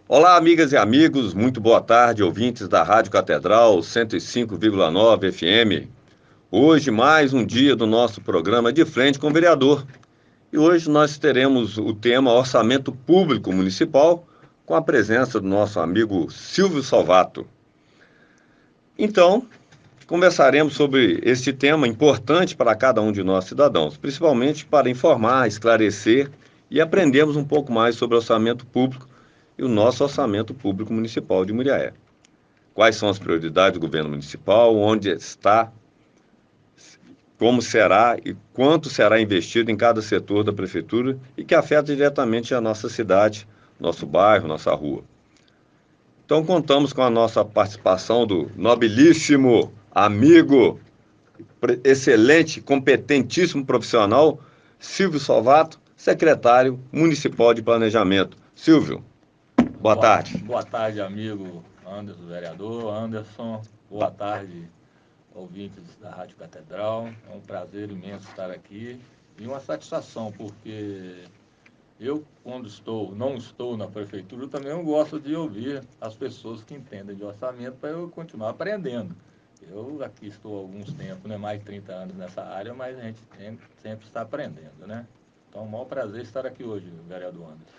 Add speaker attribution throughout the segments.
Speaker 1: Olá, amigas e amigos, muito boa tarde, ouvintes da Rádio Catedral 105,9 FM. Hoje, mais um dia do nosso programa De Frente com o Vereador. E hoje nós teremos o tema Orçamento Público Municipal, com a presença do nosso amigo Silvio Salvato. Então, conversaremos sobre este tema importante para cada um de nós cidadãos, principalmente para informar, esclarecer e aprendermos um pouco mais sobre orçamento público e o nosso orçamento público municipal de Muriaé. Quais são as prioridades do governo municipal, onde está, como será e quanto será investido em cada setor da prefeitura e que afeta diretamente a nossa cidade, nosso bairro, nossa rua. Então contamos com a nossa participação do nobilíssimo amigo, excelente, competentíssimo profissional, Silvio Salvato, secretário municipal de planejamento. Silvio, boa tarde.
Speaker 2: Boa tarde, amigo Anderson, vereador Anderson. Boa tarde, ouvintes da Rádio Catedral. É um prazer imenso estar aqui e uma satisfação, porque eu, quando não estou na prefeitura, também eu gosto de ouvir as pessoas que entendem de orçamento para eu continuar aprendendo. Eu aqui estou há alguns tempos, mais de 30 anos nessa área, mas a gente sempre está aprendendo, né? Então, é um maior prazer estar aqui hoje, vereador Anderson.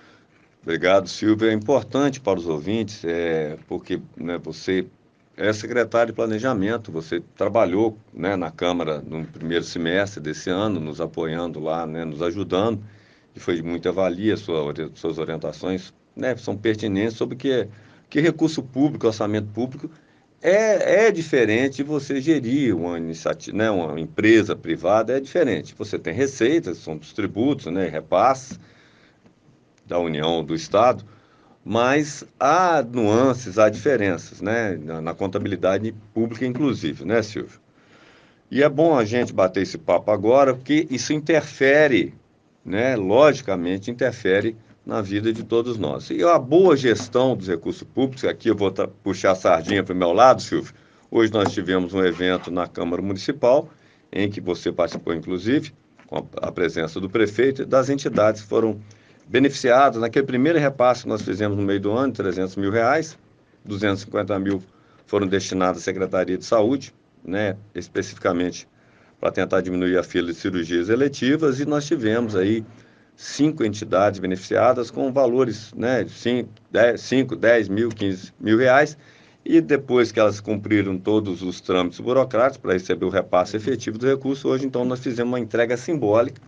Speaker 1: Obrigado, Silvio. É importante para os ouvintes, porque você é secretário de planejamento, você trabalhou, na Câmara no primeiro semestre desse ano, nos apoiando lá, nos ajudando, e foi de muita valia suas orientações, são pertinentes sobre que recurso público, orçamento público, é diferente de você gerir uma iniciativa, uma empresa privada, é diferente. Você tem receitas, são dos tributos, repasses da União, do Estado, mas há nuances, há diferenças, na contabilidade pública, inclusive, Silvio? E é bom a gente bater esse papo agora, porque isso interfere, logicamente interfere na vida de todos nós. E a boa gestão dos recursos públicos, aqui eu vou puxar a sardinha para o meu lado, Silvio. Hoje nós tivemos um evento na Câmara Municipal, em que você participou, inclusive, com a presença do prefeito e das entidades que foram beneficiadas. Naquele primeiro repasse que nós fizemos no meio do ano, R$300 mil, 250 mil foram destinados à Secretaria de Saúde, especificamente para tentar diminuir a fila de cirurgias eletivas, e nós tivemos aí 5 entidades beneficiadas com valores, de 5, 10 mil, 15 mil reais, e depois que elas cumpriram todos os trâmites burocráticos para receber o repasse efetivo do recurso, hoje então nós fizemos uma entrega simbólica,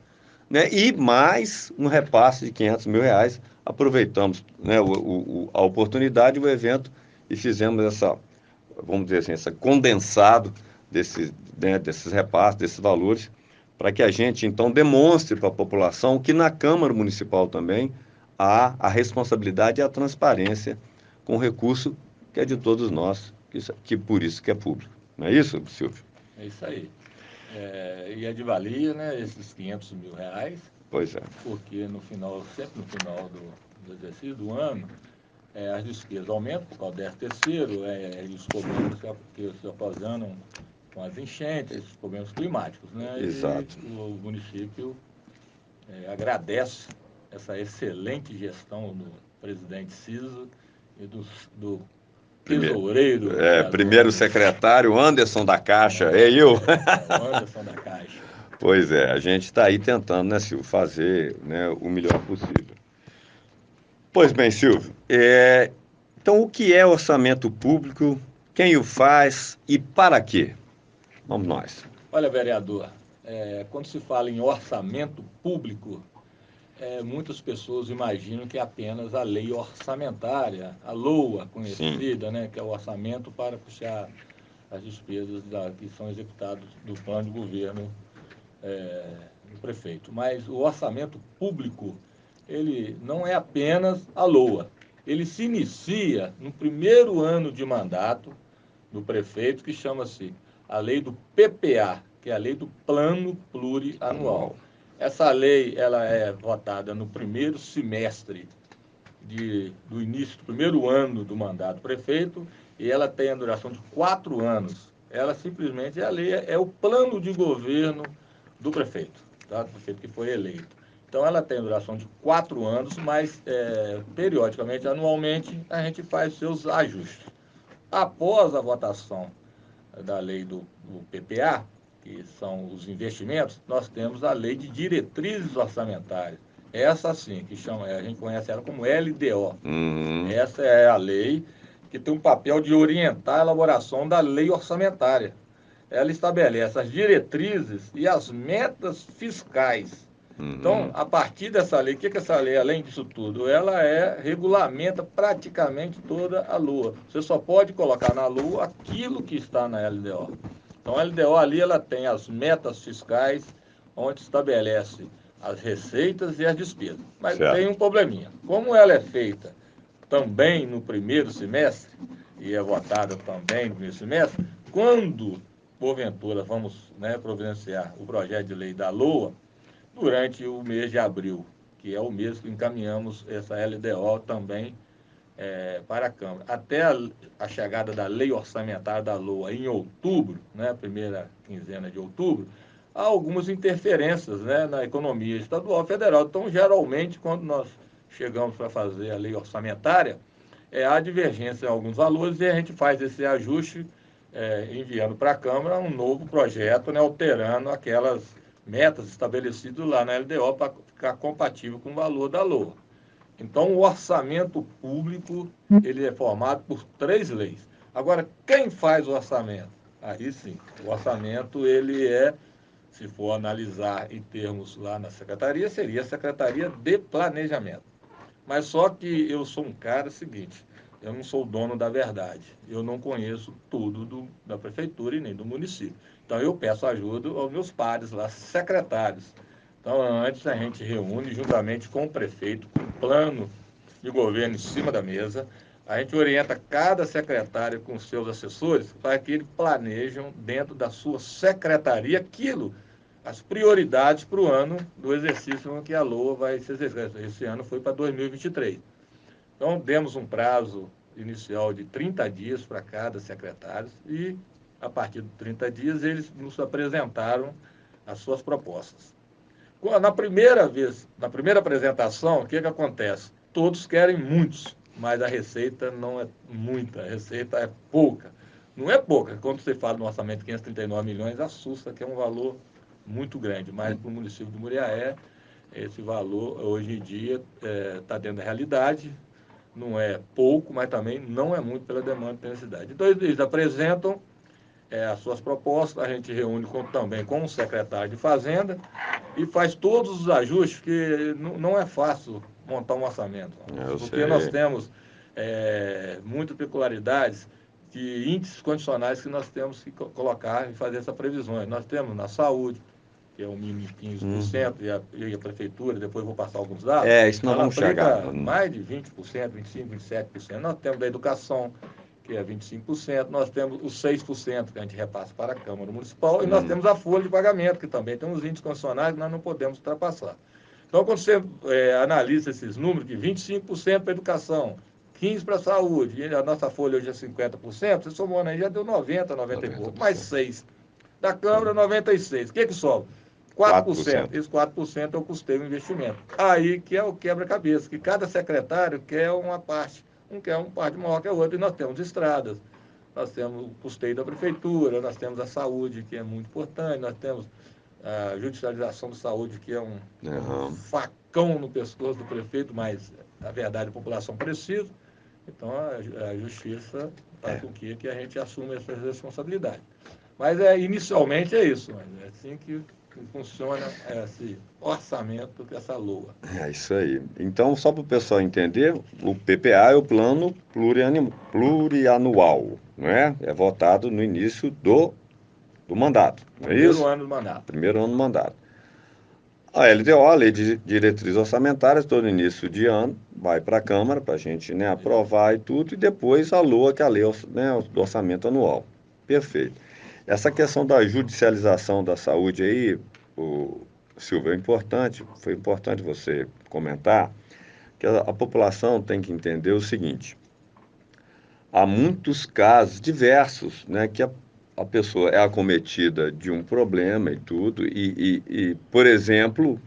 Speaker 1: e mais um repasse de R$500 mil, aproveitamos, a oportunidade, o evento, e fizemos vamos dizer assim, esse condensado desses repasses, desses valores, para que a gente, então, demonstre para a população que na Câmara Municipal também há a responsabilidade e a transparência com o recurso que é de todos nós, que por isso que é público. Não é isso, Silvio?
Speaker 2: É isso aí. E é de valia, esses R$500 mil,
Speaker 1: pois é,
Speaker 2: porque sempre no final do exercício do ano, as despesas aumentam por causa do 13º, os problemas que se ocasionam com as enchentes, os problemas climáticos,
Speaker 1: Exato.
Speaker 2: E o município agradece essa excelente gestão do presidente Ciso e do tesoureiro.
Speaker 1: Primeiro secretário Anderson da Caixa, eu.
Speaker 2: O Anderson da Caixa.
Speaker 1: Pois é, a gente está aí tentando, Silvio, fazer o melhor possível. Pois bem, Silvio, então o que é orçamento público, quem o faz e para quê? Vamos nós.
Speaker 2: Olha, vereador, quando se fala em orçamento público, muitas pessoas imaginam que é apenas a lei orçamentária, a LOA conhecida, que é o orçamento para puxar as despesas que são executadas do plano de governo do prefeito. Mas o orçamento público, ele não é apenas a LOA. Ele se inicia no primeiro ano de mandato do prefeito, que chama-se a lei do PPA, que é a lei do Plano Plurianual. Essa lei ela é votada no primeiro semestre do início do primeiro ano do mandato do prefeito, e ela tem a duração de 4 anos. Ela simplesmente, a lei é o plano de governo do prefeito, tá? Do prefeito que foi eleito. Então, ela tem duração de 4 anos, mas periodicamente, anualmente, a gente faz seus ajustes. Após a votação da lei do PPA, que são os investimentos, nós temos a lei de diretrizes orçamentárias. Essa sim, que chama, a gente conhece ela como LDO. Essa é a lei que tem um papel de orientar a elaboração da lei orçamentária. Ela estabelece as diretrizes e as metas fiscais. Então, a partir dessa lei, o que essa lei, além disso tudo? Ela regulamenta praticamente toda a LOA. Você só pode colocar na LOA aquilo que está na LDO. Então, a LDO ali, ela tem as metas fiscais, onde estabelece as receitas e as despesas. Mas tem um probleminha. Como ela é feita também no primeiro semestre, e é votada também no primeiro semestre, quando, porventura, vamos providenciar o projeto de lei da LOA, durante o mês de abril, que é o mês que encaminhamos essa LDO também para a Câmara. Até a chegada da lei orçamentária da LOA em outubro, primeira quinzena de outubro, há algumas interferências na economia estadual e federal. Então, geralmente, quando nós chegamos para fazer a lei orçamentária, há divergência em alguns valores e a gente faz esse ajuste enviando para a Câmara um novo projeto, alterando aquelas metas estabelecidas lá na LDO para ficar compatível com o valor da LOA. Então, o orçamento público ele é formado por 3 leis. Agora, quem faz o orçamento? Aí sim, o orçamento ele se for analisar em termos lá na secretaria, seria a Secretaria de Planejamento. Mas só que eu sou um cara seguinte, eu não sou o dono da verdade. Eu não conheço tudo da prefeitura e nem do município. Então eu peço ajuda aos meus pares lá, secretários. Então antes a gente reúne juntamente com o prefeito, com um plano de governo em cima da mesa. A gente orienta cada secretário com seus assessores para que eles planejam dentro da sua secretaria aquilo, as prioridades para o ano do exercício que a LOA vai se exercer. Esse ano foi para 2023. Então, demos um prazo inicial de 30 dias para cada secretário e, a partir de 30 dias, eles nos apresentaram as suas propostas. Na primeira apresentação, o que acontece? Todos querem muitos, mas a receita não é muita, a receita é pouca. Não é pouca, quando você fala no orçamento de 539 milhões, assusta que é um valor muito grande, mas para o município de Muriaé, esse valor, hoje em dia, está dentro da realidade, não é pouco, mas também não é muito pela demanda e pela necessidade. Então, eles apresentam as suas propostas, a gente reúne também com o secretário de Fazenda e faz todos os ajustes, que não é fácil montar um orçamento, porque nós temos muitas peculiaridades de índices condicionais que nós temos que colocar e fazer essas previsões. Nós temos na saúde, que é o mínimo de 15%, e a prefeitura, depois vou passar alguns dados,
Speaker 1: isso nós
Speaker 2: ela
Speaker 1: vamos
Speaker 2: aplica
Speaker 1: chegar.
Speaker 2: mais de 20%, 25%, 27%. Nós temos da educação, que é 25%, nós temos os 6% que a gente repassa para a Câmara Municipal, e nós temos a folha de pagamento, que também tem uns índices condicionais que nós não podemos ultrapassar. Então, quando você analisa esses números, que 25% para a educação, 15% para a saúde, e a nossa folha hoje é 50%, você somou aí, já deu 90, 90 e pouco, mais 6%. Da Câmara, 96%. O que sobra? 4%. Esse 4% é o custeio do investimento. Aí que é o quebra-cabeça, que cada secretário quer uma parte. Um quer uma parte maior que a outra, e nós temos estradas, nós temos o custeio da prefeitura, nós temos a saúde, que é muito importante, nós temos a judicialização da saúde, que é um facão no pescoço do prefeito, mas, na verdade, a população precisa. Então, a justiça faz com que a gente assuma essa responsabilidade. Mas, inicialmente, é isso. É assim que funciona esse orçamento, essa LOA.
Speaker 1: É isso aí. Então, só para o pessoal entender, o PPA é o plano plurianual, não é? É votado no início do mandato, não é isso?
Speaker 2: Primeiro ano do mandato.
Speaker 1: Primeiro ano do mandato. A LDO, a Lei de Diretrizes Orçamentárias, todo início de ano, vai para a Câmara para a gente aprovar e tudo, e depois a LOA, que é a Lei do Orçamento Anual. Perfeito. Essa questão da judicialização da saúde aí, Silvio, foi importante você comentar, que a população tem que entender o seguinte: há muitos casos diversos, que a pessoa é acometida de um problema e tudo, por exemplo,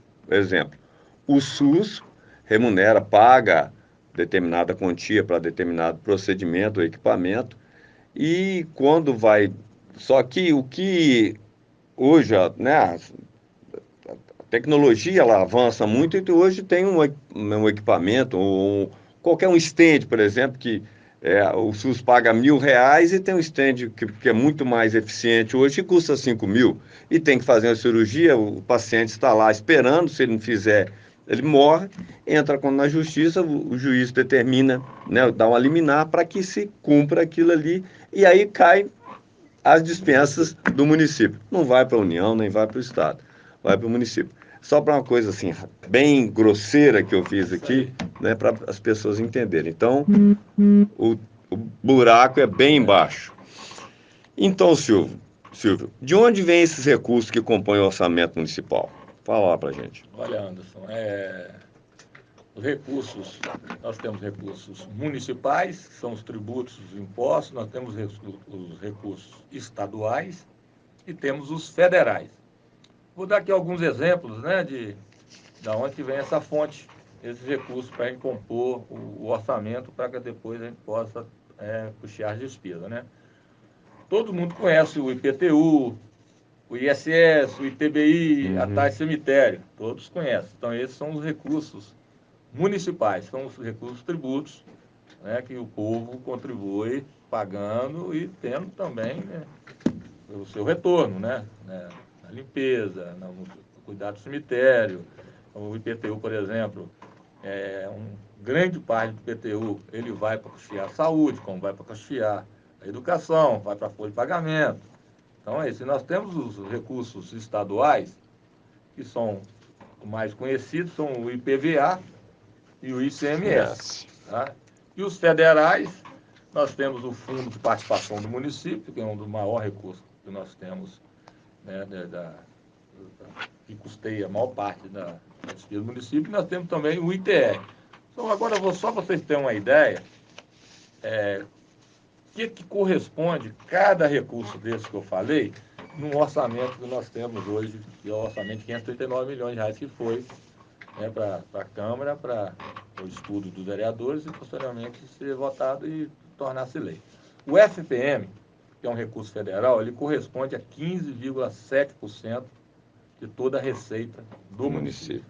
Speaker 1: o SUS remunera, paga determinada quantia para determinado procedimento ou equipamento, e quando vai... Só que o que hoje, né, a tecnologia ela avança muito, e hoje tem um equipamento, ou qualquer um stand, por exemplo, que o SUS paga R$ 1.000 e tem um stand que é muito mais eficiente hoje, que custa 5.000, e tem que fazer uma cirurgia, o paciente está lá esperando, se ele não fizer, ele morre, entra na justiça, o juiz determina, né, dá uma liminar para que se cumpra aquilo ali, e aí cai as dispensas do município. Não vai para a União, nem vai para o Estado, vai para o município. Só para uma coisa assim, bem grosseira que eu fiz aqui, né, para as pessoas entenderem. Então, o, o buraco é bem embaixo. Então, Silvio, de onde vêm esses recursos que compõem o orçamento municipal? Fala lá para a gente.
Speaker 2: Olha, Anderson, os recursos, nós temos recursos municipais, que são os tributos, os impostos, nós temos os recursos estaduais e temos os federais. Vou dar aqui alguns exemplos, né, de onde vem essa fonte, esses recursos para a gente compor o orçamento para que depois a gente possa custear as despesas, né? Todo mundo conhece o IPTU, o ISS, o ITBI, a taxa de cemitério, todos conhecem. Então, esses são os recursos municipais, são os recursos tributos, né, que o povo contribui pagando e tendo também, né, o seu retorno, né, na limpeza, no cuidado do cemitério. O IPTU, por exemplo, grande parte do IPTU ele vai para custear a saúde, como vai para custear a educação, vai para a folha de pagamento. Então, se nós temos os recursos estaduais, que são os mais conhecidos, são o IPVA e o ICMS. Tá? E os federais, nós temos o Fundo de Participação do Município, que é um dos maiores recursos que nós temos, né, que custeia a maior parte da despesa do município, e nós temos também o ITR. Então, agora, só para vocês terem uma ideia, o que corresponde cada recurso desse que eu falei no orçamento que nós temos hoje, que é o orçamento de 539 milhões de reais, que foi, né, para a Câmara, para o estudo dos vereadores e, posteriormente, ser votado e tornar-se lei. O FPM, que é um recurso federal, ele corresponde a 15,7% de toda a receita do município.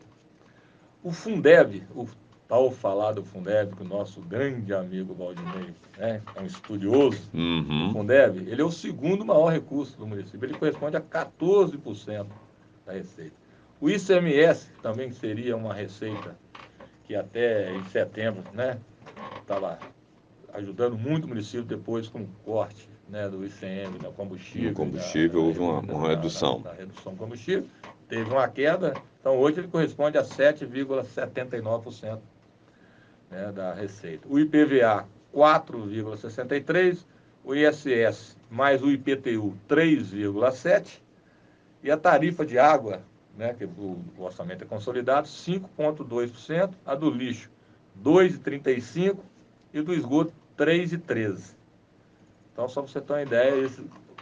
Speaker 2: O Fundeb, o tal falado Fundeb, que o nosso grande amigo Valdinei, né, é um estudioso do Fundeb, ele é o segundo maior recurso do município, ele corresponde a 14% da receita. O ICMS, que também seria uma receita que até em setembro, né, estava ajudando muito o município, depois com o corte, né, do ICM, no combustível.
Speaker 1: No combustível houve uma redução.
Speaker 2: Na redução do combustível, teve uma queda, então hoje ele corresponde a 7,79%, né, da receita. O IPVA, 4,63%, o ISS mais o IPTU, 3,7%, e a tarifa de água, né, que o orçamento é consolidado, 5,2%, a do lixo, 2,35%, e do esgoto, 3,13%. Então, só para você ter uma ideia,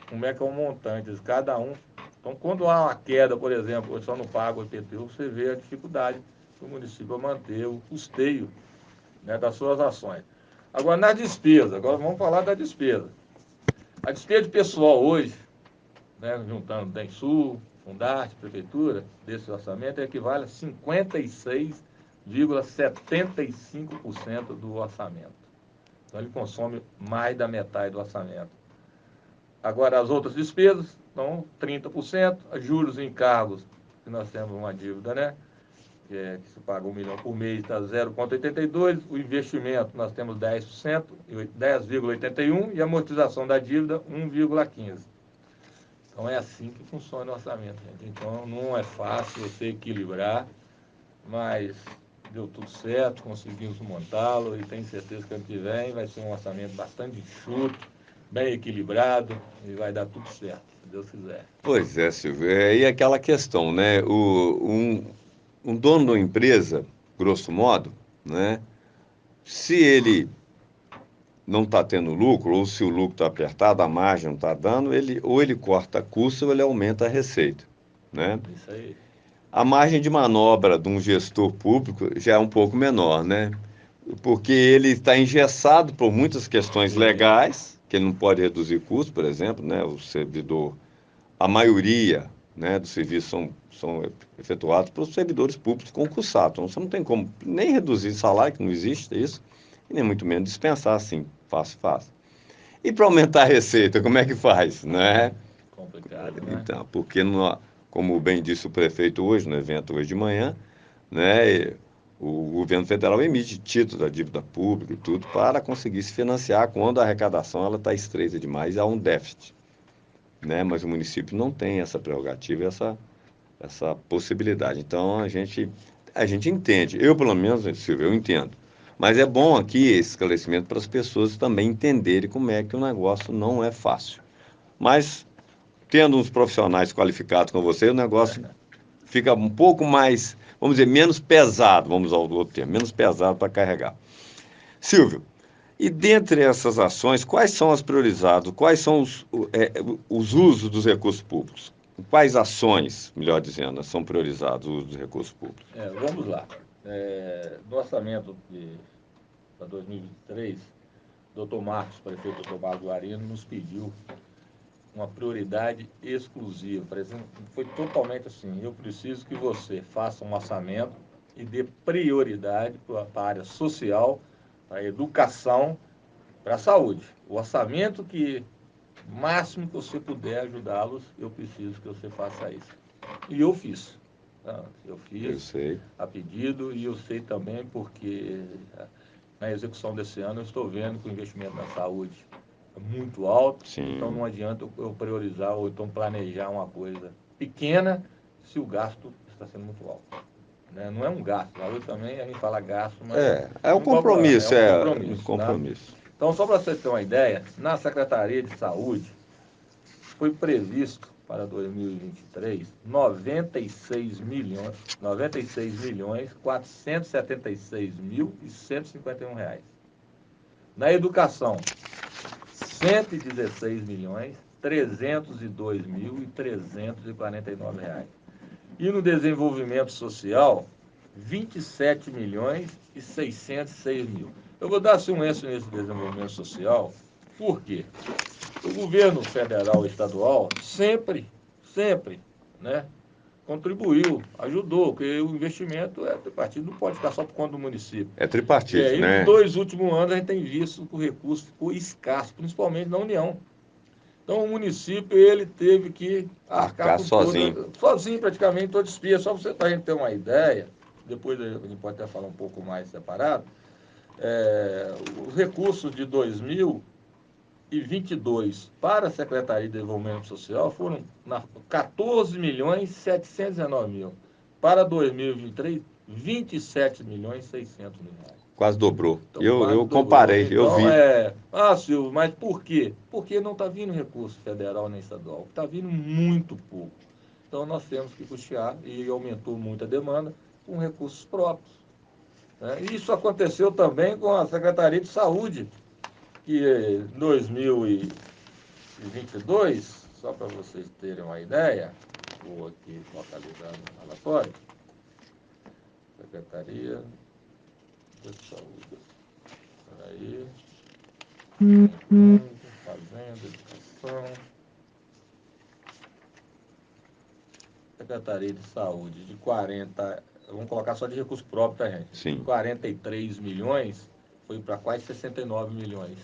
Speaker 2: como é que é o montante, cada um. Então, quando há uma queda, por exemplo, eu só não pago o IPTU, você vê a dificuldade do município a manter o custeio, né, das suas ações. Agora, na despesa, agora vamos falar da despesa. A despesa de pessoal hoje, né, juntando DENSUL, Fundarte, Prefeitura, desse orçamento, equivale a 56,75% do orçamento. Então, ele consome mais da metade do orçamento. Agora, as outras despesas, então, 30%, juros e encargos, que nós temos uma dívida, né, que se paga R$1 milhão por mês, está 0,82%, o investimento, nós temos 10%, 10,81%, e a amortização da dívida, 1,15%. Então, é assim que funciona o orçamento, gente. Então, não é fácil você equilibrar, mas deu tudo certo, conseguimos montá-lo e tenho certeza que ano que vem vai ser um orçamento bastante enxuto, bem equilibrado e vai dar tudo certo, se Deus quiser.
Speaker 1: Pois é, Silvio. E aquela questão, né? Um dono de uma empresa, grosso modo, né? Se ele não está tendo lucro, ou se o lucro está apertado, a margem não está dando, ou ele corta custo ou ele aumenta a receita, né?
Speaker 2: Isso aí.
Speaker 1: a margem de manobra de um gestor público já é um pouco menor, né? Porque ele está engessado por muitas questões legais, que ele não pode reduzir custos, por exemplo, né? O servidor, a maioria, né, dos serviços são efetuados pelos servidores públicos concursados. Então, você não tem como nem reduzir salário, que não existe isso, e nem muito menos dispensar assim, fácil, fácil. E para aumentar a receita, como é que faz, né?
Speaker 2: Complicado, né?
Speaker 1: Então, porque, como bem disse o prefeito hoje, no evento hoje de manhã, né, o governo federal emite títulos da dívida pública e tudo para conseguir se financiar quando a arrecadação ela está estreita demais, há um déficit, né? Mas o município não tem essa prerrogativa, essa possibilidade. Então a gente entende. Eu, pelo menos, Silvio, eu entendo. Mas é bom aqui esse esclarecimento para as pessoas também entenderem como é que o negócio não é fácil. Mas tendo uns profissionais qualificados com você, o negócio fica um pouco mais, vamos dizer, menos pesado, vamos usar o outro termo, menos pesado para carregar. Silvio, e dentre essas ações, quais são as priorizadas? Quais são os usos dos recursos públicos? Quais ações, melhor dizendo, são priorizados o uso dos recursos públicos?
Speaker 2: Vamos lá. No orçamento para 2023, Dr. Marcos, prefeito Dr. Marcos Guarino, nos pediu uma prioridade exclusiva. Foi totalmente assim, eu preciso que você faça um orçamento e dê prioridade para a área social, para a educação, para a saúde. O orçamento que máximo que você puder ajudá-los, eu preciso que você faça isso. E eu fiz. Eu
Speaker 1: Eu
Speaker 2: fiz
Speaker 1: sei.
Speaker 2: a pedido e eu sei também porque na execução desse ano eu estou vendo que o investimento na saúde é muito alto, então
Speaker 1: Sim.
Speaker 2: não adianta eu priorizar ou então planejar uma coisa pequena se o gasto está sendo muito alto. Né? Não é um gasto, a saúde também a gente fala gasto, mas
Speaker 1: É um compromisso,
Speaker 2: é um
Speaker 1: um
Speaker 2: compromisso. Tá?
Speaker 1: compromisso.
Speaker 2: Então, só para vocês terem uma ideia, na Secretaria de Saúde foi previsto para 2023 96 milhões 476 mil e 151 reais. Na educação, 116 milhões 302 mil e 349 reais. E no desenvolvimento social, 27 milhões e 606 mil. Eu vou dar assim, um ênfase nesse desenvolvimento social, por quê? O governo federal e estadual sempre, né, contribuiu, ajudou, porque o investimento é tripartido, não pode ficar só por conta do município.
Speaker 1: É tripartite,
Speaker 2: E nos
Speaker 1: né?
Speaker 2: 2 últimos anos a gente tem visto que o recurso ficou escasso, principalmente na União. Então o município ele teve que arcar
Speaker 1: Arcar
Speaker 2: com
Speaker 1: sozinho.
Speaker 2: sozinho praticamente toda despesa. Só para a gente ter uma ideia, depois a gente pode até falar um pouco mais separado, os recursos de 2022 para a Secretaria de Desenvolvimento Social foram 14 milhões 719 mil. Para 2023, 27 milhões 600 mil reais.
Speaker 1: Quase dobrou.
Speaker 2: Então, quase
Speaker 1: Eu
Speaker 2: dobrou.
Speaker 1: comparei, eu
Speaker 2: Então,
Speaker 1: vi.
Speaker 2: Silvio, mas por quê? Porque não está vindo recurso federal nem estadual. Está vindo muito pouco. Então, nós temos que custear, e aumentou muito a demanda, com recursos próprios. Né? Isso aconteceu também com a Secretaria de Saúde, que em 2022, só para vocês terem uma ideia, vou aqui localizar no relatório, Secretaria de Saúde. Aí, Fazenda, Educação, Secretaria de Saúde, de 40, vamos colocar só de recurso próprio, tá, gente? De
Speaker 1: Sim.
Speaker 2: 43 milhões, foi para quase 69 milhões.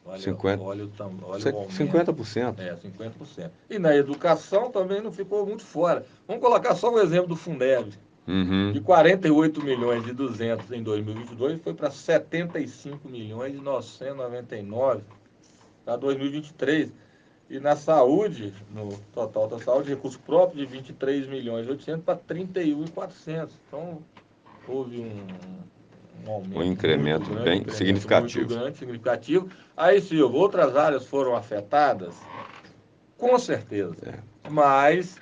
Speaker 2: Olha,
Speaker 1: 50,
Speaker 2: olha o aumento.
Speaker 1: 50%.
Speaker 2: 50%. E na educação também não ficou muito fora. Vamos colocar só um exemplo do Fundeb. De
Speaker 1: Uhum.
Speaker 2: 48 milhões e 200 em 2022, foi para 75 milhões e 999 para 2023. E na saúde, no total da saúde, recurso próprio de 23 milhões e 800 para 31.400. Então, houve um
Speaker 1: Um
Speaker 2: aumento muito
Speaker 1: incremento
Speaker 2: grande,
Speaker 1: bem significativo.
Speaker 2: significativo. Aí, Silvio, outras áreas foram afetadas? Com certeza. Mas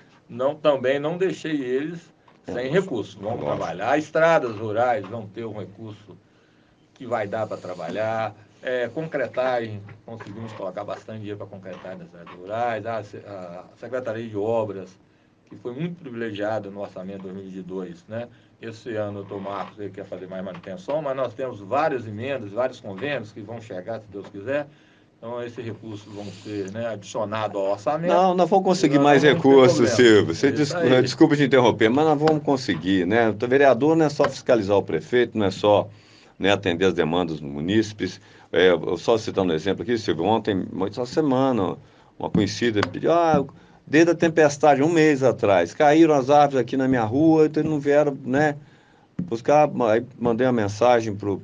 Speaker 2: também não deixei eles sem recurso. Vamos
Speaker 1: Lógico.
Speaker 2: trabalhar. Estradas rurais vão ter um recurso que vai dar para trabalhar. Concretagem, conseguimos colocar bastante dinheiro para concretar nas áreas rurais. A Secretaria de Obras, que foi muito privilegiada no orçamento de 2022, né? Esse ano o doutor Marcos ele quer fazer mais manutenção, mas nós temos várias emendas, vários convênios que vão chegar, se Deus quiser. Então, esses recursos vão ser, né, adicionados ao orçamento.
Speaker 1: Não, nós vamos
Speaker 2: E
Speaker 1: conseguir
Speaker 2: nós não
Speaker 1: mais
Speaker 2: vamos ter
Speaker 1: recursos,
Speaker 2: problema.
Speaker 1: Silvio.
Speaker 2: É isso aí.
Speaker 1: Desculpa te interromper, mas nós vamos conseguir, né? O vereador não é só fiscalizar o prefeito, não é só, né, atender as demandas dos munícipes. Eu só citando um exemplo aqui, Silvio, ontem, essa semana, uma conhecida pediu, desde a tempestade, um mês atrás, caíram as árvores aqui na minha rua, então não vieram, né, buscar. Aí mandei uma mensagem para o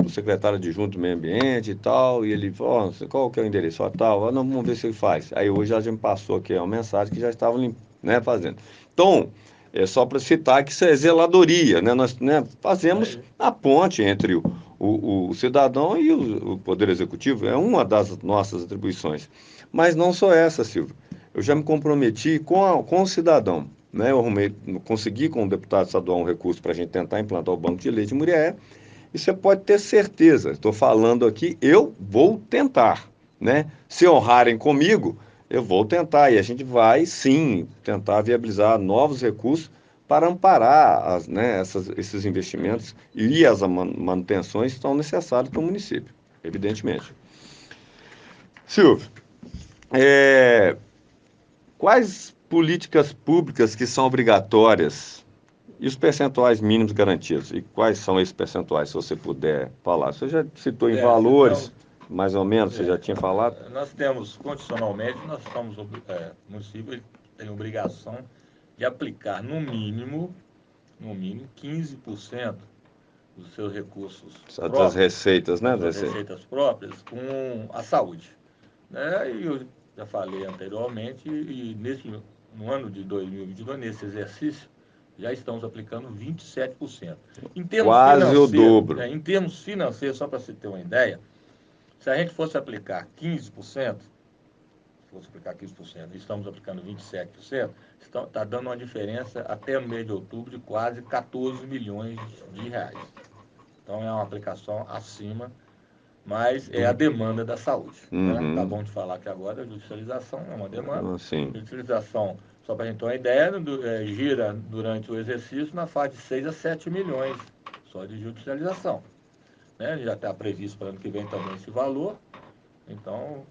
Speaker 1: secretário adjunto do Meio Ambiente e tal, e ele falou, qual que é o endereço? Tal, não, vamos ver se ele faz. Aí hoje ela já me passou aqui uma mensagem que já estavam, né, fazendo. Então, é só para citar que isso é zeladoria, né? Nós, né, fazemos a ponte entre o cidadão e o Poder Executivo, é uma das nossas atribuições. Mas não só essa, Silvio. Eu já me comprometi com o cidadão, né? Eu consegui com o deputado estadual um recurso para a gente tentar implantar o banco de leite em Murié. E você pode ter certeza, estou falando aqui, eu vou tentar, né? Se honrarem comigo, eu vou tentar. E a gente vai, sim, tentar viabilizar novos recursos para amparar esses investimentos e as manutenções que estão necessárias para o município, evidentemente. Silvio, quais políticas públicas que são obrigatórias e os percentuais mínimos garantidos? E quais são esses percentuais, se você puder falar? Você já citou em valores, mais ou menos, você já tinha falado?
Speaker 2: Nós temos, condicionalmente, o município tem obrigação de aplicar, no mínimo 15% dos seus recursos próprios,
Speaker 1: das receitas, né?
Speaker 2: das receitas próprias, com a saúde. Né? E eu já falei anteriormente, e no ano de 2022, nesse exercício, já estamos aplicando 27%. Em termos
Speaker 1: Quase o dobro.
Speaker 2: em termos financeiros, só para você ter uma ideia, se a gente fosse aplicar 15%, e estamos aplicando 27%, está dando uma diferença até no mês de outubro de quase 14 milhões de reais. Então, é uma aplicação acima, mas é a demanda da saúde. Né? Acabamos de falar que agora a judicialização é uma demanda.
Speaker 1: Sim.
Speaker 2: Judicialização, só para a gente ter uma ideia, gira durante o exercício na faixa de 6 a 7 milhões só de judicialização. Né? Já está previsto para o ano que vem também esse valor. Então,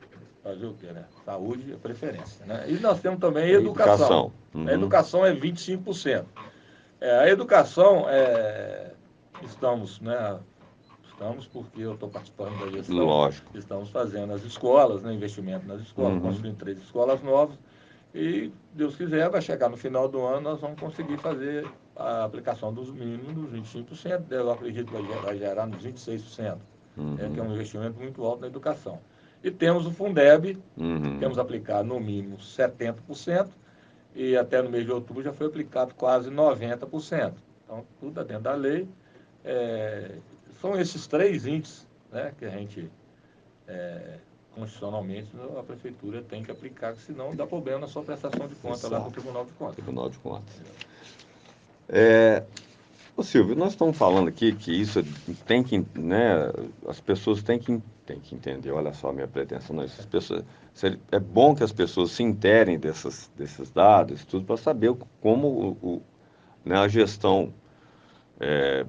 Speaker 2: fazer o quê, né? Saúde é preferência. Né? E nós temos também a educação. A educação é 25%. A educação, estamos porque eu estou participando da gestão.
Speaker 1: Lógico.
Speaker 2: Estamos fazendo as escolas, né? Investimento nas escolas, construindo 3 escolas novas. E, Deus quiser, vai chegar no final do ano, nós vamos conseguir fazer a aplicação dos mínimos dos 25%. Eu acredito que vai gerar nos 26%, que é um investimento muito alto na educação. E temos o Fundeb, temos aplicado no mínimo 70%, e até no mês de outubro já foi aplicado quase 90%. Então, tudo dentro da lei. São esses 3 índices, né, que a gente, constitucionalmente, a prefeitura tem que aplicar, senão dá problema na sua prestação de conta lá do Tribunal de Contas.
Speaker 1: Tribunal de Contas. Ô Silvio, nós estamos falando aqui que isso tem que, né, as pessoas têm que entender, olha só a minha pretensão, né, é bom que as pessoas se interem desses dados, tudo, para saber como né, a gestão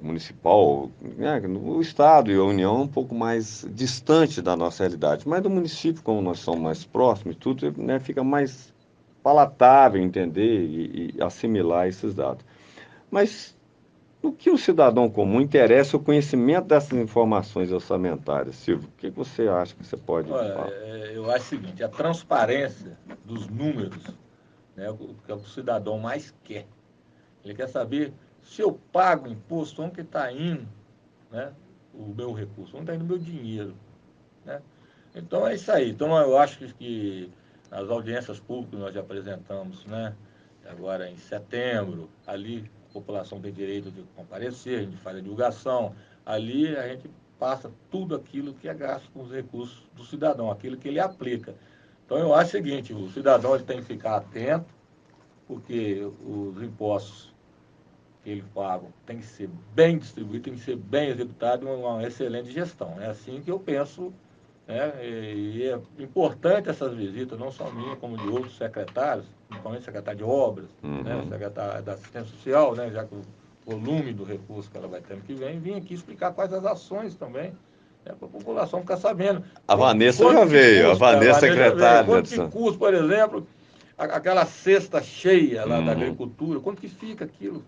Speaker 1: municipal, né, o Estado e a União é um pouco mais distante da nossa realidade, mas do município, como nós somos mais próximos, tudo, né, fica mais palatável entender e assimilar esses dados. Mas no que o cidadão comum interessa o conhecimento dessas informações orçamentárias, Silvio? O que você acha que você pode falar?
Speaker 2: Eu acho o seguinte, a transparência dos números, né, o que o cidadão mais quer. Ele quer saber se eu pago imposto, onde que está indo, né, o meu recurso, onde está indo o meu dinheiro. Né? Então, é isso aí. Então, eu acho que nas audiências públicas nós já apresentamos, né, agora em setembro, ali a população tem direito de comparecer, a gente faz a divulgação, ali a gente passa tudo aquilo que é gasto com os recursos do cidadão, aquilo que ele aplica. Então, eu acho o seguinte, o cidadão ele tem que ficar atento, porque os impostos que ele paga tem que ser bem distribuído, tem que ser bem executado, uma excelente gestão. É assim que eu penso né? E é importante essas visitas, não só minha, como de outros secretários, principalmente secretário de obras, né? Secretário da assistência social, né? Já que o volume do recurso que ela vai ter ano que vem, vim aqui explicar quais as ações também, né? Para a população ficar sabendo.
Speaker 1: A Vanessa já
Speaker 2: Quanto que
Speaker 1: veio, a
Speaker 2: custa, a
Speaker 1: Vanessa
Speaker 2: Vanessa já veio,
Speaker 1: secretária de
Speaker 2: quanto que
Speaker 1: Educação.
Speaker 2: custa, por exemplo, aquela cesta cheia lá da agricultura, quanto que fica aquilo?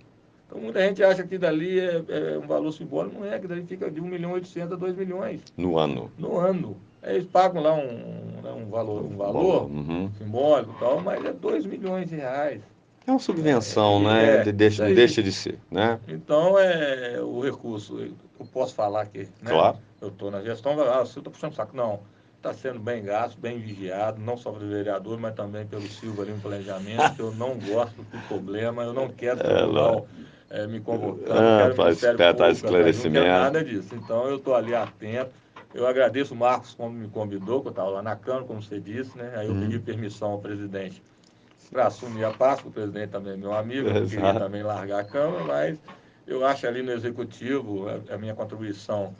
Speaker 2: Então, muita gente acha que dali é um valor simbólico, não é, que dali fica de 1.800.000 a 2 milhões
Speaker 1: No ano.
Speaker 2: no ano. Eles pagam lá um valor simbólico e tal, mas é 2 milhões de reais.
Speaker 1: É uma subvenção, né?
Speaker 2: Isso
Speaker 1: Não
Speaker 2: aí.
Speaker 1: deixa de ser, né?
Speaker 2: Então, o recurso, eu posso falar que, né?
Speaker 1: Claro.
Speaker 2: Eu estou na gestão, você está puxando o saco. Não, está sendo bem gasto, bem vigiado, não só pelo vereador, mas também pelo Silvio ali no planejamento, que eu não gosto do problema, eu não quero tribunal me convocando, não quero Ministério
Speaker 1: Para
Speaker 2: Público atrás, não quero
Speaker 1: esclarecimento.
Speaker 2: nada disso. Então, eu estou ali atento. Eu agradeço o Marcos quando me convidou, que eu estava lá na Câmara, como você disse, né? Aí eu pedi permissão ao presidente para assumir a pasta, o presidente também é meu amigo, eu não queria
Speaker 1: Exato.
Speaker 2: também largar a Câmara, mas eu acho ali no Executivo a minha contribuição,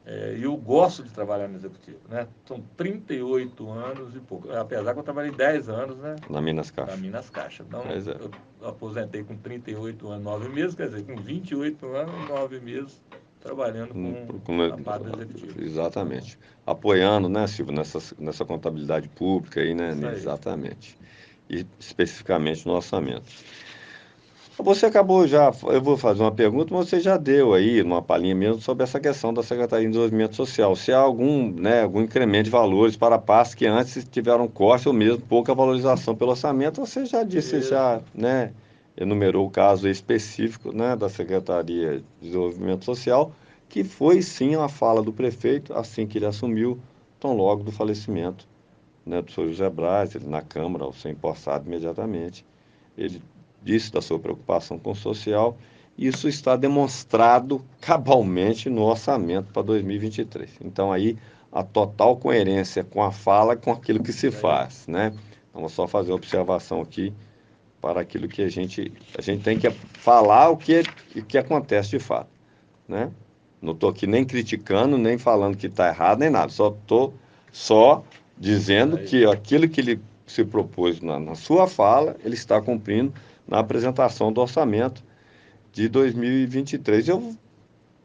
Speaker 2: e eu gosto de trabalhar no Executivo, né? São 38 anos e pouco, apesar que eu trabalhei 10 anos, né?
Speaker 1: Na Minas
Speaker 2: Na
Speaker 1: Caixa.
Speaker 2: Minas Caixa. Então,
Speaker 1: Pois é.
Speaker 2: eu aposentei com 38 anos, 9 meses, quer dizer, com 28 anos, 9 meses, trabalhando com a parte do Executivo.
Speaker 1: Exatamente. Apoiando, né, Silvio, nessa contabilidade pública aí, né?
Speaker 2: Isso aí.
Speaker 1: Exatamente. E especificamente no orçamento. Você acabou já, eu vou fazer uma pergunta, mas você já deu aí, numa palhinha mesmo, sobre essa questão da Secretaria de Desenvolvimento Social. Se há algum, né, algum incremento de valores para pastas que antes tiveram corte ou mesmo pouca valorização pelo orçamento, você já disse, já, né, enumerou o caso específico, né, da Secretaria de Desenvolvimento Social, que foi sim uma fala do prefeito, assim que ele assumiu, tão logo do falecimento, né, do senhor José Braz, ele na Câmara, ao ser empossado imediatamente. Ele disse da sua preocupação com o social. Isso está demonstrado cabalmente no orçamento para 2023. Então, aí, a total coerência com a fala, com aquilo que se faz, né? Vamos só fazer uma observação aqui para aquilo que a gente tem que falar o que acontece de fato, né? Não estou aqui nem criticando, nem falando que está errado, nem nada. Só estou dizendo que aquilo que ele se propôs na sua fala, ele está cumprindo na apresentação do orçamento de 2023. Eu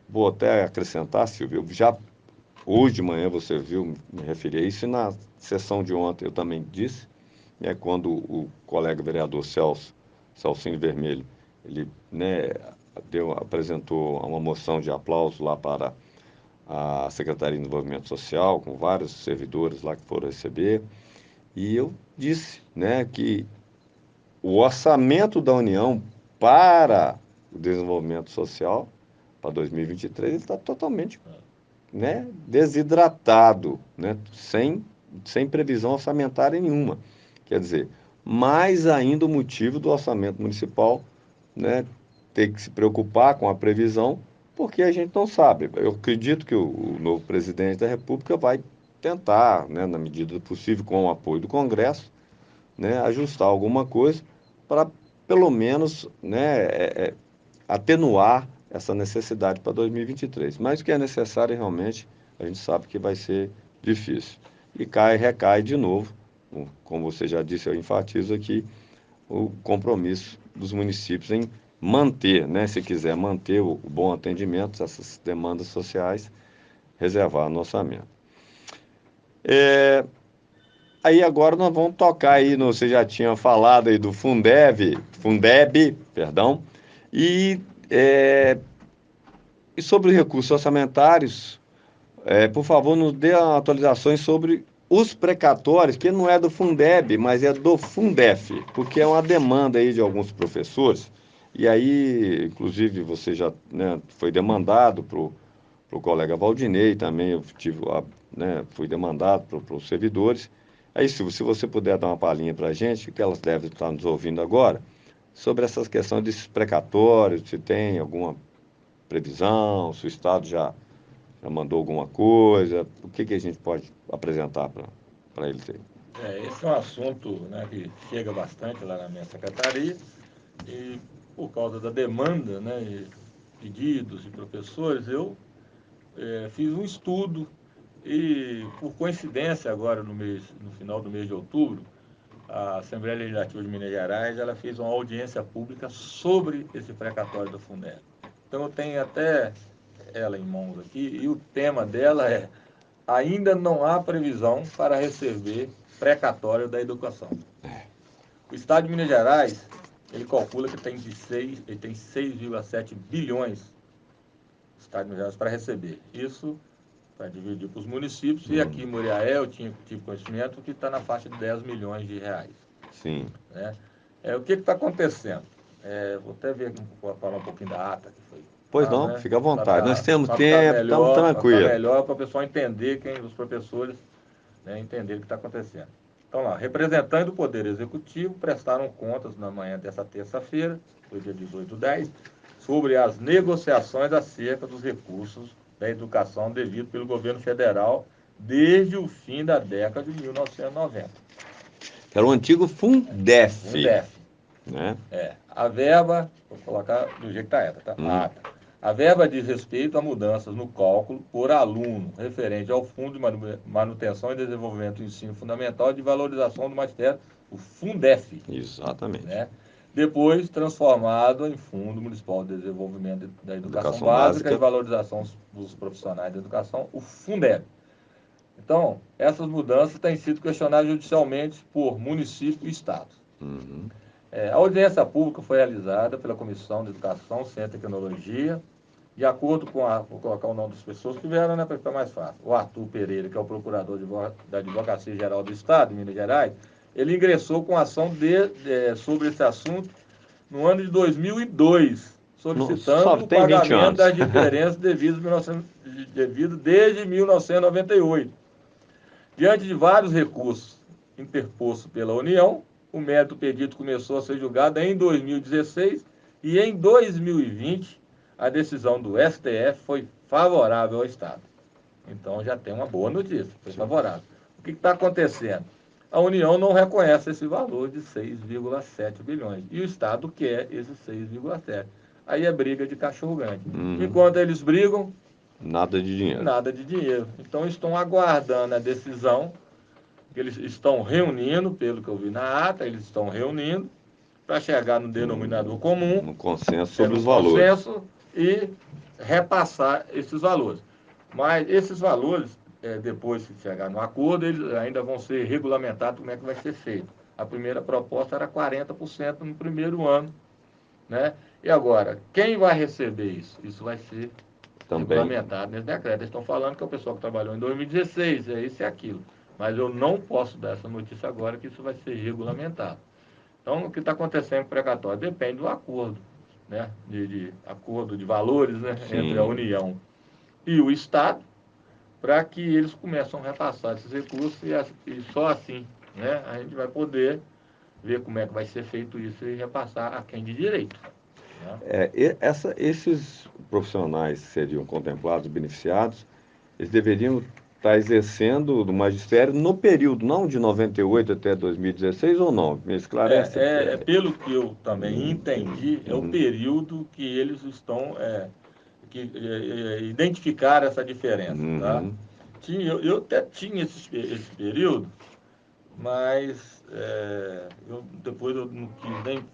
Speaker 1: vou até acrescentar, Silvio, hoje de manhã você viu, me referi a isso, e na sessão de ontem eu também disse, quando o colega vereador Celcinho Vermelho, ele, né, apresentou uma moção de aplauso lá para a Secretaria de Desenvolvimento Social, com vários servidores lá que foram receber, e eu disse, né, que o orçamento da União para o desenvolvimento social para 2023 ele está totalmente, né, desidratado, né, sem previsão orçamentária nenhuma. Quer dizer, mais ainda o motivo do orçamento municipal, né, ter que se preocupar com a previsão, porque a gente não sabe. Eu acredito que o novo presidente da República vai tentar, né, na medida do possível, com o apoio do Congresso, né, ajustar alguma coisa para, pelo menos, né, atenuar essa necessidade para 2023. Mas o que é necessário realmente, a gente sabe que vai ser difícil. E recai de novo, como você já disse, eu enfatizo aqui, o compromisso dos municípios em manter, né, se quiser manter o bom atendimento, essas demandas sociais, reservar no orçamento. Aí agora nós vamos tocar aí, você já tinha falado aí do Fundeb, perdão, e, e sobre os recursos orçamentários, por favor, nos dê atualizações sobre os precatórios, que não é do Fundeb, mas é do Fundef, porque é uma demanda aí de alguns professores, e aí, inclusive, você já, né, foi demandado para o colega Valdinei também, eu tive, né, fui demandado para os servidores. Aí, se você puder dar uma palhinha para a gente, que elas devem estar nos ouvindo agora, sobre essas questões desses precatórios, se tem alguma previsão, se o Estado já mandou alguma coisa, o que a gente pode apresentar para eles aí?
Speaker 2: Esse é um assunto, né, que chega bastante lá na minha secretaria e por causa da demanda, né, pedidos de professores, eu fiz um estudo E, por coincidência, agora no final do mês de outubro, a Assembleia Legislativa de Minas Gerais ela fez uma audiência pública sobre esse precatório do Fundeb. Então, eu tenho até ela em mãos aqui, e o tema dela é: ainda não há previsão para receber precatório da educação. O Estado de Minas Gerais, ele calcula que ele tem 6,7 bilhões do Estado de Minas Gerais para receber. Isso para dividir para os municípios, e aqui em Muriaé eu tive conhecimento que está na faixa de 10 milhões de reais.
Speaker 1: Sim.
Speaker 2: Né? O que está acontecendo? Vou até falar um pouquinho da ata que foi.
Speaker 1: Pois não,
Speaker 2: né?
Speaker 1: fica à vontade. Nós temos tempo, estamos
Speaker 2: Para ficar
Speaker 1: tranquilos.
Speaker 2: melhor, para o pessoal entender, os professores, né, entender o que está acontecendo. Então, lá, representantes do Poder Executivo prestaram contas na manhã dessa terça-feira, foi dia 18/10, sobre as negociações acerca dos recursos da educação devido pelo governo federal desde o fim da década de 1990.
Speaker 1: Era o antigo Fundef.
Speaker 2: Fundef.
Speaker 1: Né?
Speaker 2: A verba, vou colocar do jeito que está a ata. A verba diz respeito a mudanças no cálculo por aluno, referente ao Fundo de Manutenção e Desenvolvimento do Ensino Fundamental e de Valorização do Magistério, o Fundef.
Speaker 1: Exatamente.
Speaker 2: Né? Depois transformado em Fundo Municipal de Desenvolvimento da Educação Básica e Valorização dos Profissionais da Educação, o Fundeb. Então, essas mudanças têm sido questionadas judicialmente por município e estado. A audiência pública foi realizada pela Comissão de Educação, Ciência e Tecnologia, de acordo com vou colocar o nome das pessoas que vieram, né, para ficar mais fácil. O Arthur Pereira, que é o procurador da Advocacia Geral do Estado, de Minas Gerais, ele ingressou com ação sobre esse assunto no ano de 2002, solicitando o pagamento das diferenças devidas desde 1998. Diante de vários recursos interpostos pela União, o mérito pedido começou a ser julgado em 2016 e em 2020 a decisão do STF foi favorável ao Estado. Então já tem uma boa notícia, foi favorável. O que está acontecendo? A União não reconhece esse valor de 6,7 bilhões e o Estado quer esses 6,7. Aí é briga de cachorro grande. Enquanto eles brigam,
Speaker 1: nada de dinheiro.
Speaker 2: Nada de dinheiro. Então estão aguardando a decisão, que eles estão reunindo, pelo que eu vi na ata, eles estão reunindo para chegar no denominador comum,
Speaker 1: no consenso sobre os valores.
Speaker 2: E repassar esses valores. Mas esses valores, depois que chegar no acordo, eles ainda vão ser regulamentados como é que vai ser feito. A primeira proposta era 40% no primeiro ano. Né? E agora, quem vai receber isso? Isso vai ser regulamentado nesse decreto. Eles estão falando que é o pessoal que trabalhou em 2016, é isso e aquilo. Mas eu não posso dar essa notícia agora que isso vai ser regulamentado. Então, o que está acontecendo com o precatório depende do acordo, né? de acordo de valores, né? Entre a União e o Estado, para que eles comecem a repassar esses recursos e só assim, né, a gente vai poder ver como é que vai ser feito isso e repassar a quem de direito. Né?
Speaker 1: Esses profissionais que seriam contemplados, beneficiados, eles deveriam estar exercendo o magistério no período, não de 98 até 2016 ou não? Me esclarece.
Speaker 2: Pelo que eu também entendi, é o período que eles estão identificar essa diferença. Tá? Eu até tinha esse período, mas depois eu não quis nem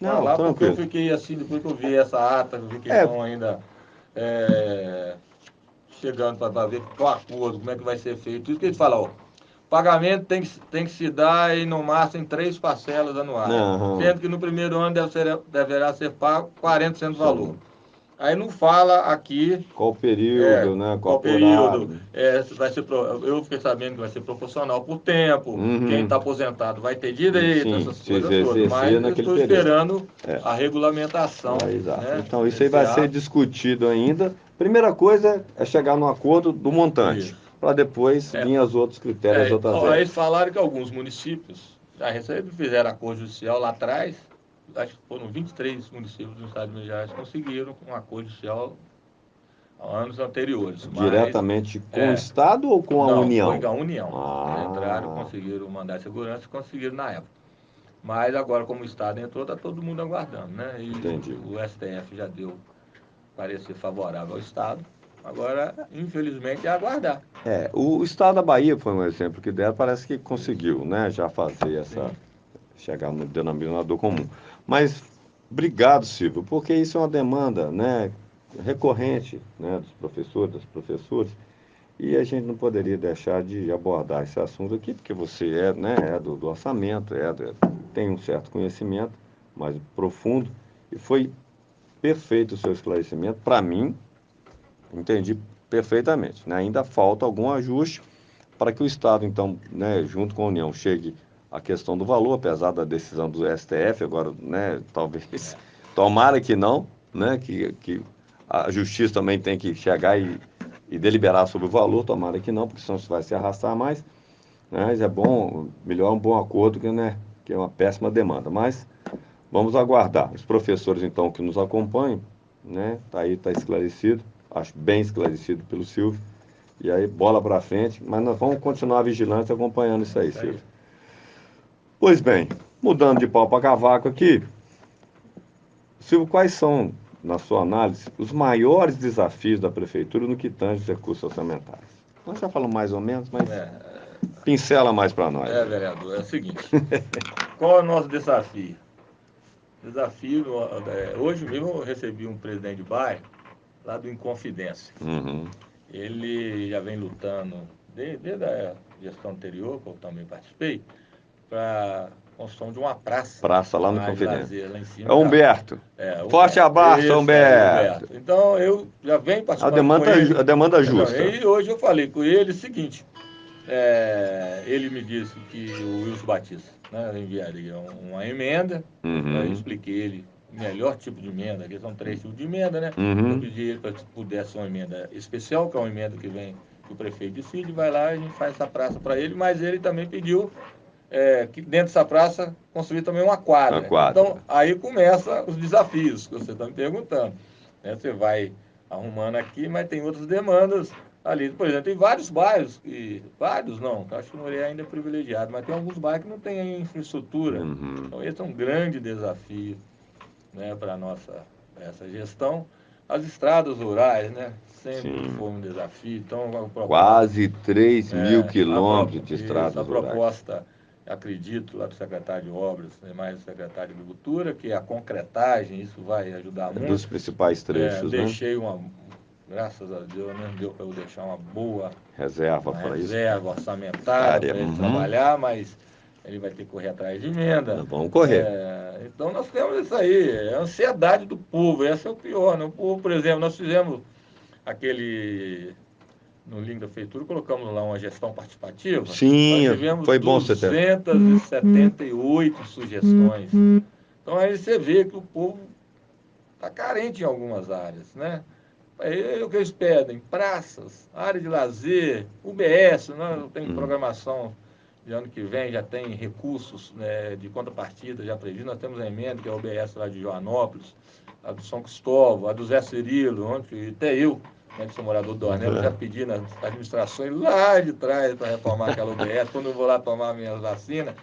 Speaker 2: falar, porque eu fiquei assim, depois que eu vi essa ata, eu vi que estão ainda chegando para ver qual acordo, como é que vai ser feito. Isso que eles falam, o pagamento tem que se dar no máximo em 3 parcelas anuais, sendo que no primeiro ano deverá ser pago 40% do valor. Aí não fala aqui
Speaker 1: qual período, né?
Speaker 2: Qual período. Vai ser, eu fiquei sabendo que vai ser proporcional por tempo. Quem está aposentado vai ter direito, essas coisas todas. Mas eu estou esperando a regulamentação. Né,
Speaker 1: então, isso aí vai ser discutido ainda. Primeira coisa é chegar no acordo do montante, para depois vir os outros critérios, as outras regras.
Speaker 2: Eles falaram que alguns municípios já fizeram acordo judicial lá atrás. Acho que foram 23 municípios do estado de Minas Gerais que conseguiram um acordo judicial anos anteriores.
Speaker 1: Diretamente com o Estado ou com a União?
Speaker 2: Foi com a União. Entraram, conseguiram mandar segurança e conseguiram na época. Mas agora, como o Estado entrou, está todo mundo aguardando. Né? E o STF já deu parecer favorável ao Estado. Agora, infelizmente, é aguardar.
Speaker 1: O estado da Bahia foi um exemplo que deram, parece que conseguiu, né, já fazer essa, chegar no denominador comum. Mas, obrigado, Silvio, porque isso é uma demanda, né, recorrente, né, dos professores, das professoras, e a gente não poderia deixar de abordar esse assunto aqui, porque você né, é do orçamento, tem um certo conhecimento mais profundo, e foi perfeito o seu esclarecimento. Para mim, entendi perfeitamente, né? Ainda falta algum ajuste para que o Estado, então, né, junto com a União, chegue à questão do valor, apesar da decisão do STF, agora, né, talvez, tomara que não, né, que a Justiça também tem que chegar e deliberar sobre o valor, tomara que não, porque senão isso vai se arrastar mais, né, mas é bom, melhor um bom acordo que, né, que é uma péssima demanda, mas vamos aguardar. Os professores, então, que nos acompanham, né, tá aí, tá esclarecido, acho bem esclarecido pelo Silvio, e aí, bola para frente, mas nós vamos continuar vigilantes acompanhando isso aí, Silvio. Pois bem, mudando de pau para cavaco aqui, Silvio, quais são, na sua análise, os maiores desafios da Prefeitura no que tange os recursos orçamentários? Nós já falamos mais ou menos, mas pincela mais para nós.
Speaker 2: Vereador, é o seguinte, qual é o nosso desafio? Hoje mesmo eu recebi um presidente de bairro, lá do Inconfidência.
Speaker 1: Uhum.
Speaker 2: Ele já vem lutando, desde a gestão anterior, que eu também participei, para a construção de uma
Speaker 1: praça lá no
Speaker 2: de
Speaker 1: Confidência.
Speaker 2: lazer lá em cima.
Speaker 1: É Humberto.
Speaker 2: Humberto.
Speaker 1: Forte abraço, Humberto.
Speaker 2: Então, eu já venho
Speaker 1: A
Speaker 2: participando com ele.
Speaker 1: A demanda justa.
Speaker 2: E hoje eu falei com ele o seguinte, ele me disse que o Wilson Batista, né, enviaria uma emenda, eu expliquei ele o melhor tipo de emenda, que são 3 tipos de emenda, né? Eu pedi ele para que pudesse uma emenda especial, que é uma emenda que vem, que o prefeito decide, vai lá e a gente faz essa praça para ele, mas ele também pediu que dentro dessa praça construir também uma quadra. Então, aí começa os desafios que você está me perguntando. Né? Você vai arrumando aqui, mas tem outras demandas ali. Por exemplo, tem vários bairros, vários não, acho que o Moreira ainda é privilegiado, mas tem alguns bairros que não têm infraestrutura. Então, esse é um grande desafio, né, para essa gestão. As estradas rurais, né? Sempre foi um desafio. Então,
Speaker 1: quase 3 mil quilômetros de estradas rurais.
Speaker 2: A proposta, acredito, lá do secretário de Obras, mais do secretário de Agricultura, que a concretagem, isso vai ajudar muito.
Speaker 1: Dos principais trechos, né?
Speaker 2: Deixei graças a Deus, né, deu para eu deixar uma boa
Speaker 1: reserva para isso.
Speaker 2: Reserva orçamentária para ele trabalhar, mas ele vai ter que correr atrás de emenda.
Speaker 1: Vamos correr.
Speaker 2: Então nós temos isso aí, é a ansiedade do povo, esse é o pior. Né? O povo, por exemplo, nós fizemos no link da prefeitura, colocamos lá uma gestão participativa.
Speaker 1: Sim,
Speaker 2: nós tivemos
Speaker 1: foi bom você ter.
Speaker 2: 278 sugestões. Então aí você vê que o povo está carente em algumas áreas, né? É o que eles pedem, praças, área de lazer, UBS, né? Tem programação de ano que vem, já tem recursos, né, de contrapartida já previsto. Nós temos a emenda, que é a UBS lá de Joanópolis, a do São Cristóvão, a do Zé Cirilo, onde até eu, né, que sou morador do Ornelo, já pedi nas administrações lá de trás para reformar aquela UBS. Quando eu vou lá tomar minhas vacinas,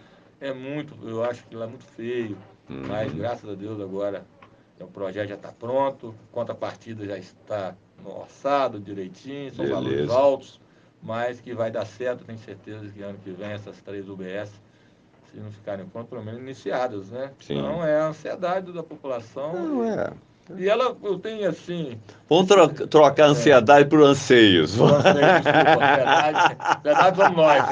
Speaker 2: eu acho que lá é muito feio, mas graças a Deus agora o projeto já está pronto, contrapartida já está no orçado direitinho, são valores altos, mas que vai dar certo, tenho certeza que ano que vem essas 3 UBS, se não ficarem prontas, pelo menos iniciadas, né?
Speaker 1: Sim.
Speaker 2: Então é a ansiedade da população. E eu tenho assim...
Speaker 1: Vamos trocar ansiedade por anseios.
Speaker 2: Por anseios, desculpa. Ansiedade somos nós.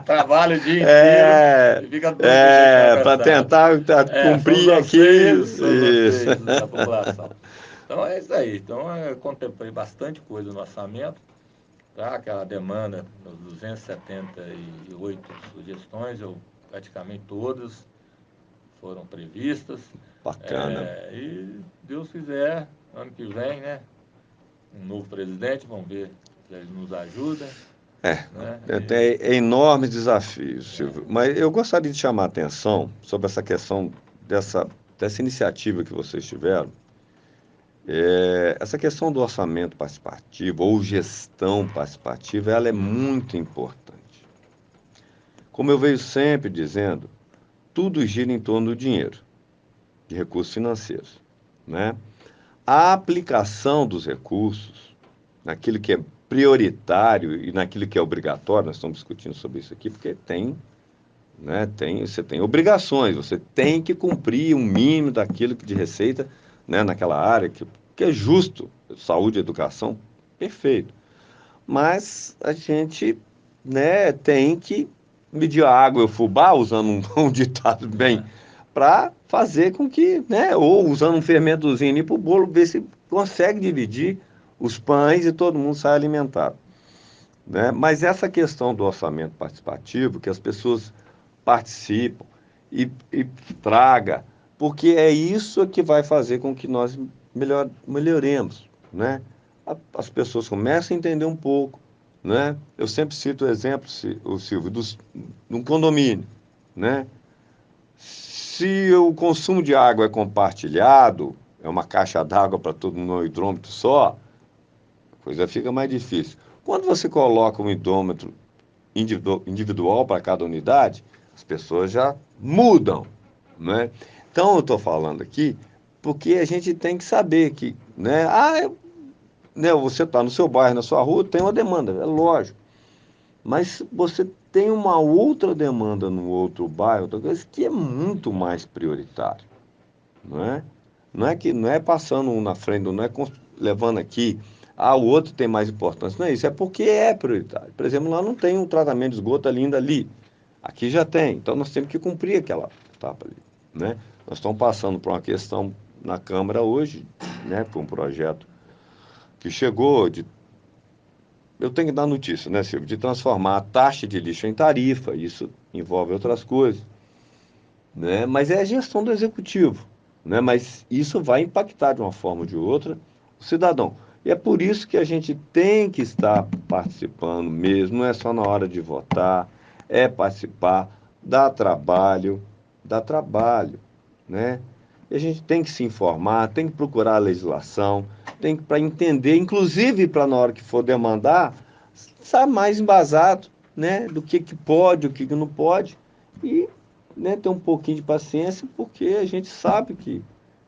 Speaker 2: Trabalho o dia inteiro e fica doido.
Speaker 1: Para tentar cumprir aqui.
Speaker 2: Anseios da população. Então é isso aí. Então eu contemplei bastante coisa no orçamento. Tá? Aquela demanda, 278 sugestões, praticamente todas foram previstas.
Speaker 1: Bacana.
Speaker 2: E Deus quiser, ano que vem, né? Um novo presidente, vamos ver se ele nos ajuda. Né?
Speaker 1: Tem enormes desafios, Silvio. Mas eu gostaria de chamar a atenção sobre essa questão dessa iniciativa que vocês tiveram. Essa questão do orçamento participativo ou gestão participativa, ela é muito importante. Como eu venho sempre dizendo, tudo gira em torno do dinheiro, de recursos financeiros, né? A aplicação dos recursos, naquilo que é prioritário e naquilo que é obrigatório, nós estamos discutindo sobre isso aqui, porque você tem obrigações, você tem que cumprir um mínimo daquilo de receita, né, naquela área que é justo, saúde e educação, perfeito. Mas a gente, né, tem que medir a água e o fubá, usando um ditado bem, para fazer com que, né, ou usando um fermentozinho ali para o bolo, ver se consegue dividir os pães e todo mundo sai alimentado, né? Mas essa questão do orçamento participativo, que as pessoas participam e traga, porque é isso que vai fazer com que nós melhoremos, né? As pessoas começam a entender um pouco, né? Eu sempre cito o exemplo, o Silvio, de um condomínio, né? Se o consumo de água é compartilhado, é uma caixa d'água para todo mundo, um hidrômetro só, a coisa fica mais difícil. Quando você coloca um hidrômetro individual para cada unidade, as pessoas já mudam, né? Então, eu estou falando aqui porque a gente tem que saber que, né? Né, você está no seu bairro, na sua rua, tem uma demanda, é lógico. Mas você tem uma outra demanda no outro bairro, outra coisa, que é muito mais prioritário, não é? Não é passando um na frente, não é levando aqui, o outro tem mais importância. Não é isso, é porque é prioritário. Por exemplo, lá não tem um tratamento de esgoto ainda ali. Aqui já tem, então nós temos que cumprir aquela etapa ali, né? Nós estamos passando por uma questão na Câmara hoje, né, por um projeto que chegou de eu tenho que dar notícia, né, Silvio, de transformar a taxa de lixo em tarifa, isso envolve outras coisas, né? Mas é a gestão do executivo, né? Mas isso vai impactar de uma forma ou de outra o cidadão. E é por isso que a gente tem que estar participando mesmo, não é só na hora de votar, é participar, dá trabalho, né? E a gente tem que se informar, tem que procurar a legislação, tem que para entender, inclusive para na hora que for demandar, estar mais embasado, né, do que pode, o que não pode e, né, ter um pouquinho de paciência, porque a gente sabe que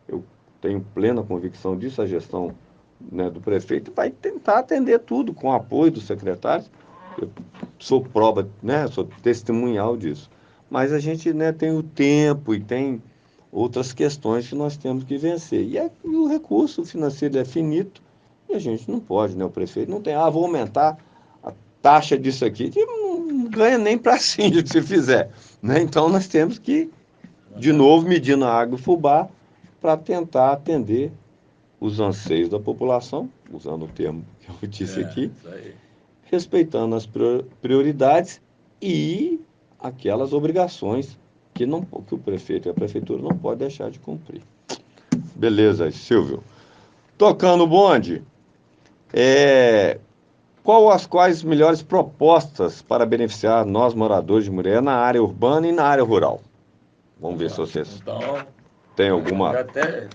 Speaker 1: eu tenho plena convicção disso, a gestão, né, do prefeito vai tentar atender tudo com o apoio dos secretários. Eu sou prova, né, sou testemunhal disso. Mas a gente, né, tem o tempo e tem outras questões que nós temos que vencer. E o recurso financeiro é finito e a gente não pode, né? O prefeito não tem, vou aumentar a taxa disso aqui, que não ganha nem para síndico se fizer, né? Então nós temos que, de novo, medindo a água e fubá para tentar atender os anseios da população, usando o termo que eu disse aqui,
Speaker 2: Isso aí.
Speaker 1: respeitando as prioridades e aquelas obrigações que o prefeito e a prefeitura não podem deixar de cumprir. Beleza, Silvio. Tocando o bonde, quais melhores propostas para beneficiar nós moradores de Muré na área urbana e na área rural? Vamos ver se vocês
Speaker 2: Então,
Speaker 1: têm
Speaker 2: eu já
Speaker 1: alguma
Speaker 2: até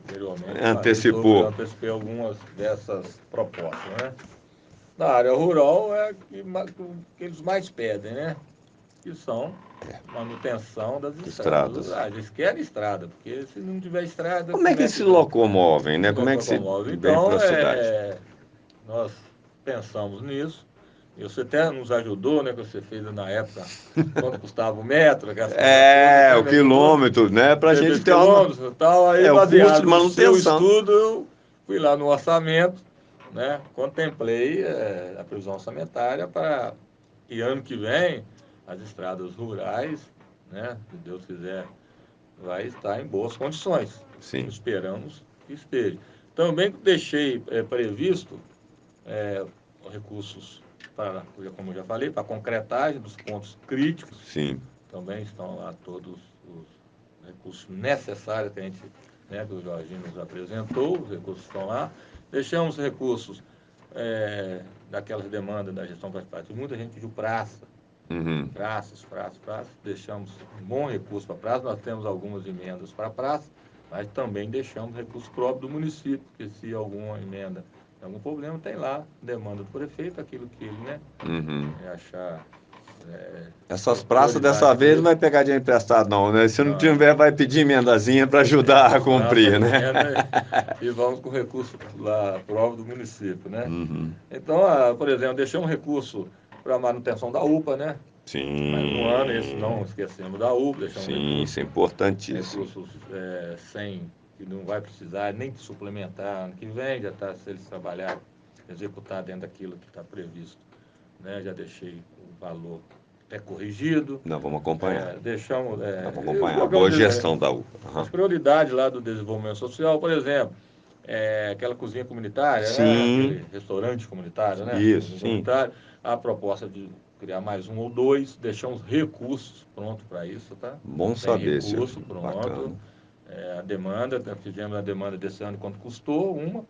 Speaker 2: anteriormente
Speaker 1: antecipou.
Speaker 2: antecipei algumas dessas propostas, né? Na área rural é que eles mais pedem, né? Que são manutenção das estradas
Speaker 1: Estradas.
Speaker 2: rurais. Eles querem estrada, porque se não tiver estrada,
Speaker 1: Como é que se locomovem, né?
Speaker 2: como é
Speaker 1: Como
Speaker 2: que
Speaker 1: é que se
Speaker 2: locomove?
Speaker 1: vem para
Speaker 2: Então,
Speaker 1: a cidade?
Speaker 2: nós pensamos nisso. E você até nos ajudou, né? Que você fez na época, quanto custava o metro, aquelas coisas todas, até
Speaker 1: O
Speaker 2: me ajudou.
Speaker 1: quilômetro, né? Para a
Speaker 2: Você
Speaker 1: gente
Speaker 2: fez
Speaker 1: ter uma.
Speaker 2: quilômetros e tal, aí
Speaker 1: O custo
Speaker 2: baseado
Speaker 1: de
Speaker 2: no seu
Speaker 1: manutenção.
Speaker 2: estudo, eu fui lá no orçamento, né? Contemplei a previsão orçamentária para que ano que vem as estradas rurais, né? Se Deus quiser, vai estar em boas condições.
Speaker 1: Sim.
Speaker 2: Esperamos que esteja. Também deixei previsto recursos para, como eu já falei, para concretagem dos pontos críticos.
Speaker 1: Sim.
Speaker 2: Também estão lá todos os recursos necessários que a gente, né, que o Jorginho nos apresentou, os recursos estão lá. Deixamos recursos daquelas demandas da gestão participativa. Muita gente pediu praça,
Speaker 1: Uhum.
Speaker 2: praças. Deixamos um bom recurso para praça. Nós temos algumas emendas para praça, mas também deixamos recurso próprio do município, porque se alguma emenda tem algum problema, tem lá demanda do prefeito, aquilo que ele, né, achar
Speaker 1: Essas praças dessa vez não vai pegar dinheiro emprestado não, né? Se não tiver, vai pedir emendazinha para ajudar a cumprir, né?
Speaker 2: E vamos com recurso lá prova do município, né?
Speaker 1: Uhum.
Speaker 2: Então, por exemplo, deixamos um recurso para a manutenção da UPA, né?
Speaker 1: Sim.
Speaker 2: Mais um ano, esse não esquecemos da UPA, deixamos
Speaker 1: Sim, isso é importantíssimo.
Speaker 2: Recursos sem, que não vai precisar nem suplementar ano que vem, já está, se eles trabalhar, executar dentro daquilo que está previsto, né? Já deixei o valor corrigido.
Speaker 1: Nós vamos acompanhar.
Speaker 2: Deixamos...
Speaker 1: Nós vamos acompanhar. Boa gestão da UPA.
Speaker 2: As prioridades lá do desenvolvimento social, por exemplo, aquela cozinha comunitária,
Speaker 1: sim.
Speaker 2: né? Aquele restaurante comunitário, né?
Speaker 1: Isso, sim.
Speaker 2: A proposta de criar mais um ou dois, deixamos recursos prontos para isso, tá?
Speaker 1: Bom saber,
Speaker 2: recurso pronto.
Speaker 1: Bacana.
Speaker 2: A demanda, fizemos a demanda desse ano quanto custou, uma,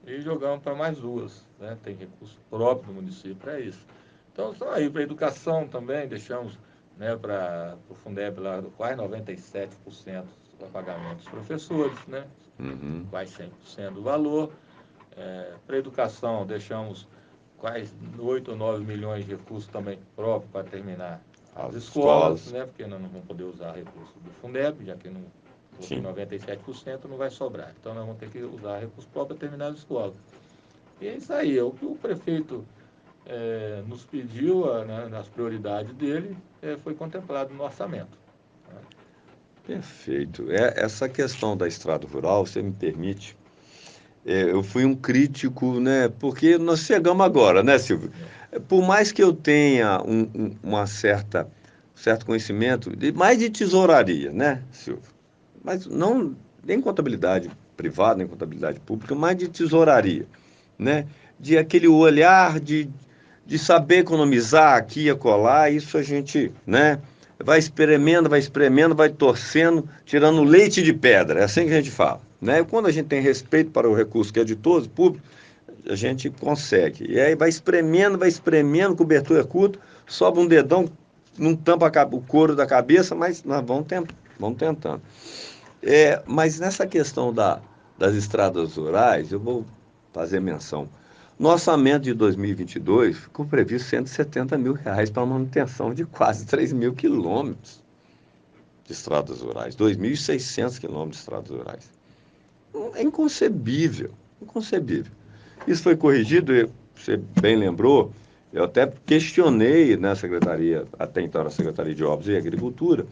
Speaker 2: e jogamos para mais duas, né? Tem recurso próprio do município para isso. Então, só aí para educação também, deixamos, né, para o Fundeb lá, quase 97% do pagamento dos professores, né?
Speaker 1: Uhum.
Speaker 2: Quase 100% do valor. Para educação, deixamos quase 8 ou 9 milhões de recursos também próprios para terminar as escolas, né? Porque nós não vamos poder usar recurso do Fundeb, já que não tem 97%, não vai sobrar. Então, nós vamos ter que usar recurso próprio para terminar as escolas. E é isso aí, o que o prefeito nos pediu, nas prioridades dele, foi contemplado no orçamento.
Speaker 1: Perfeito. Essa questão da estrada rural, você me permite, eu fui um crítico, né? Porque nós chegamos agora, né, Silvio? Por mais que eu tenha certo conhecimento, mais de tesouraria, né, Silvio? Mas não nem contabilidade privada, nem contabilidade pública, mas de tesouraria, né? De aquele olhar de saber economizar aqui e acolá, isso a gente, né? Vai espremendo, vai torcendo, tirando leite de pedra, é assim que a gente fala, né? E quando a gente tem respeito para o recurso que é de todos, público, a gente consegue. E aí vai espremendo, cobertura curta, sobe um dedão, não tampa o couro da cabeça, mas nós vamos tentando. Mas nessa questão das estradas rurais, eu vou fazer menção. No orçamento de 2022, ficou previsto R$ 170 mil para a manutenção de quase 3 mil quilômetros de estradas rurais, 2.600 quilômetros de estradas rurais. É inconcebível, inconcebível. Isso foi corrigido, você bem lembrou, eu até questionei na secretaria, até então era a Secretaria de Obras e Agricultura,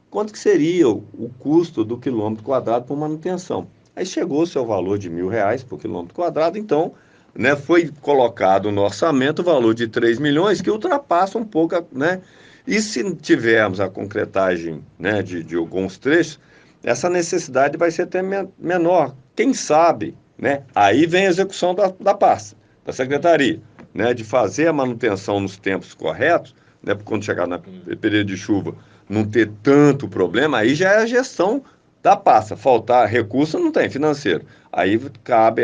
Speaker 1: quanto que seria o custo do quilômetro quadrado por manutenção. Aí chegou-se ao valor de R$ 1.000 por quilômetro quadrado, então, né, foi colocado no orçamento o valor de 3 milhões, que ultrapassa um pouco, né? E se tivermos a concretagem, né, de alguns trechos, essa necessidade vai ser até menor. Quem sabe, né? Aí vem a execução da pasta, da secretaria, né, de fazer a manutenção nos tempos corretos, né, quando chegar no período de chuva, não ter tanto problema, aí já é a gestão da pasta. Faltar recurso não tem, financeiro. Aí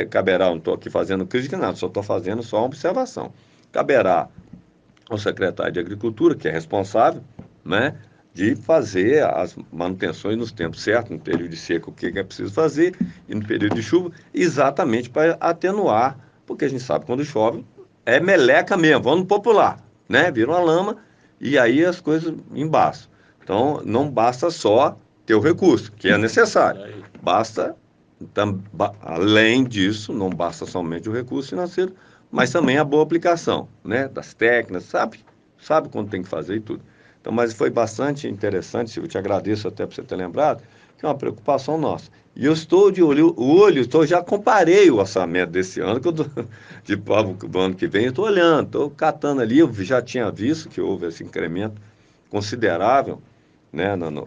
Speaker 1: caberá, não estou aqui fazendo crítica, nada, só estou fazendo só uma observação. Caberá ao secretário de Agricultura, que é responsável, né, de fazer as manutenções nos tempos certos, no período de seca, o que é preciso fazer, e no período de chuva, exatamente para atenuar, porque a gente sabe que quando chove é meleca mesmo, vamos no popular, né? Vira uma lama e aí as coisas embaçam. Então, não basta só ter o recurso, que é necessário. Basta, além disso, não basta somente o recurso financeiro, mas também a boa aplicação, né? Das técnicas, sabe quando tem que fazer e tudo. Então, mas foi bastante interessante, Silvio, eu te agradeço até por você ter lembrado, que é uma preocupação nossa. E eu estou de olho, já comparei o orçamento desse ano, do ano que vem, eu estou olhando, estou catando ali, eu já tinha visto que houve esse incremento considerável, né, na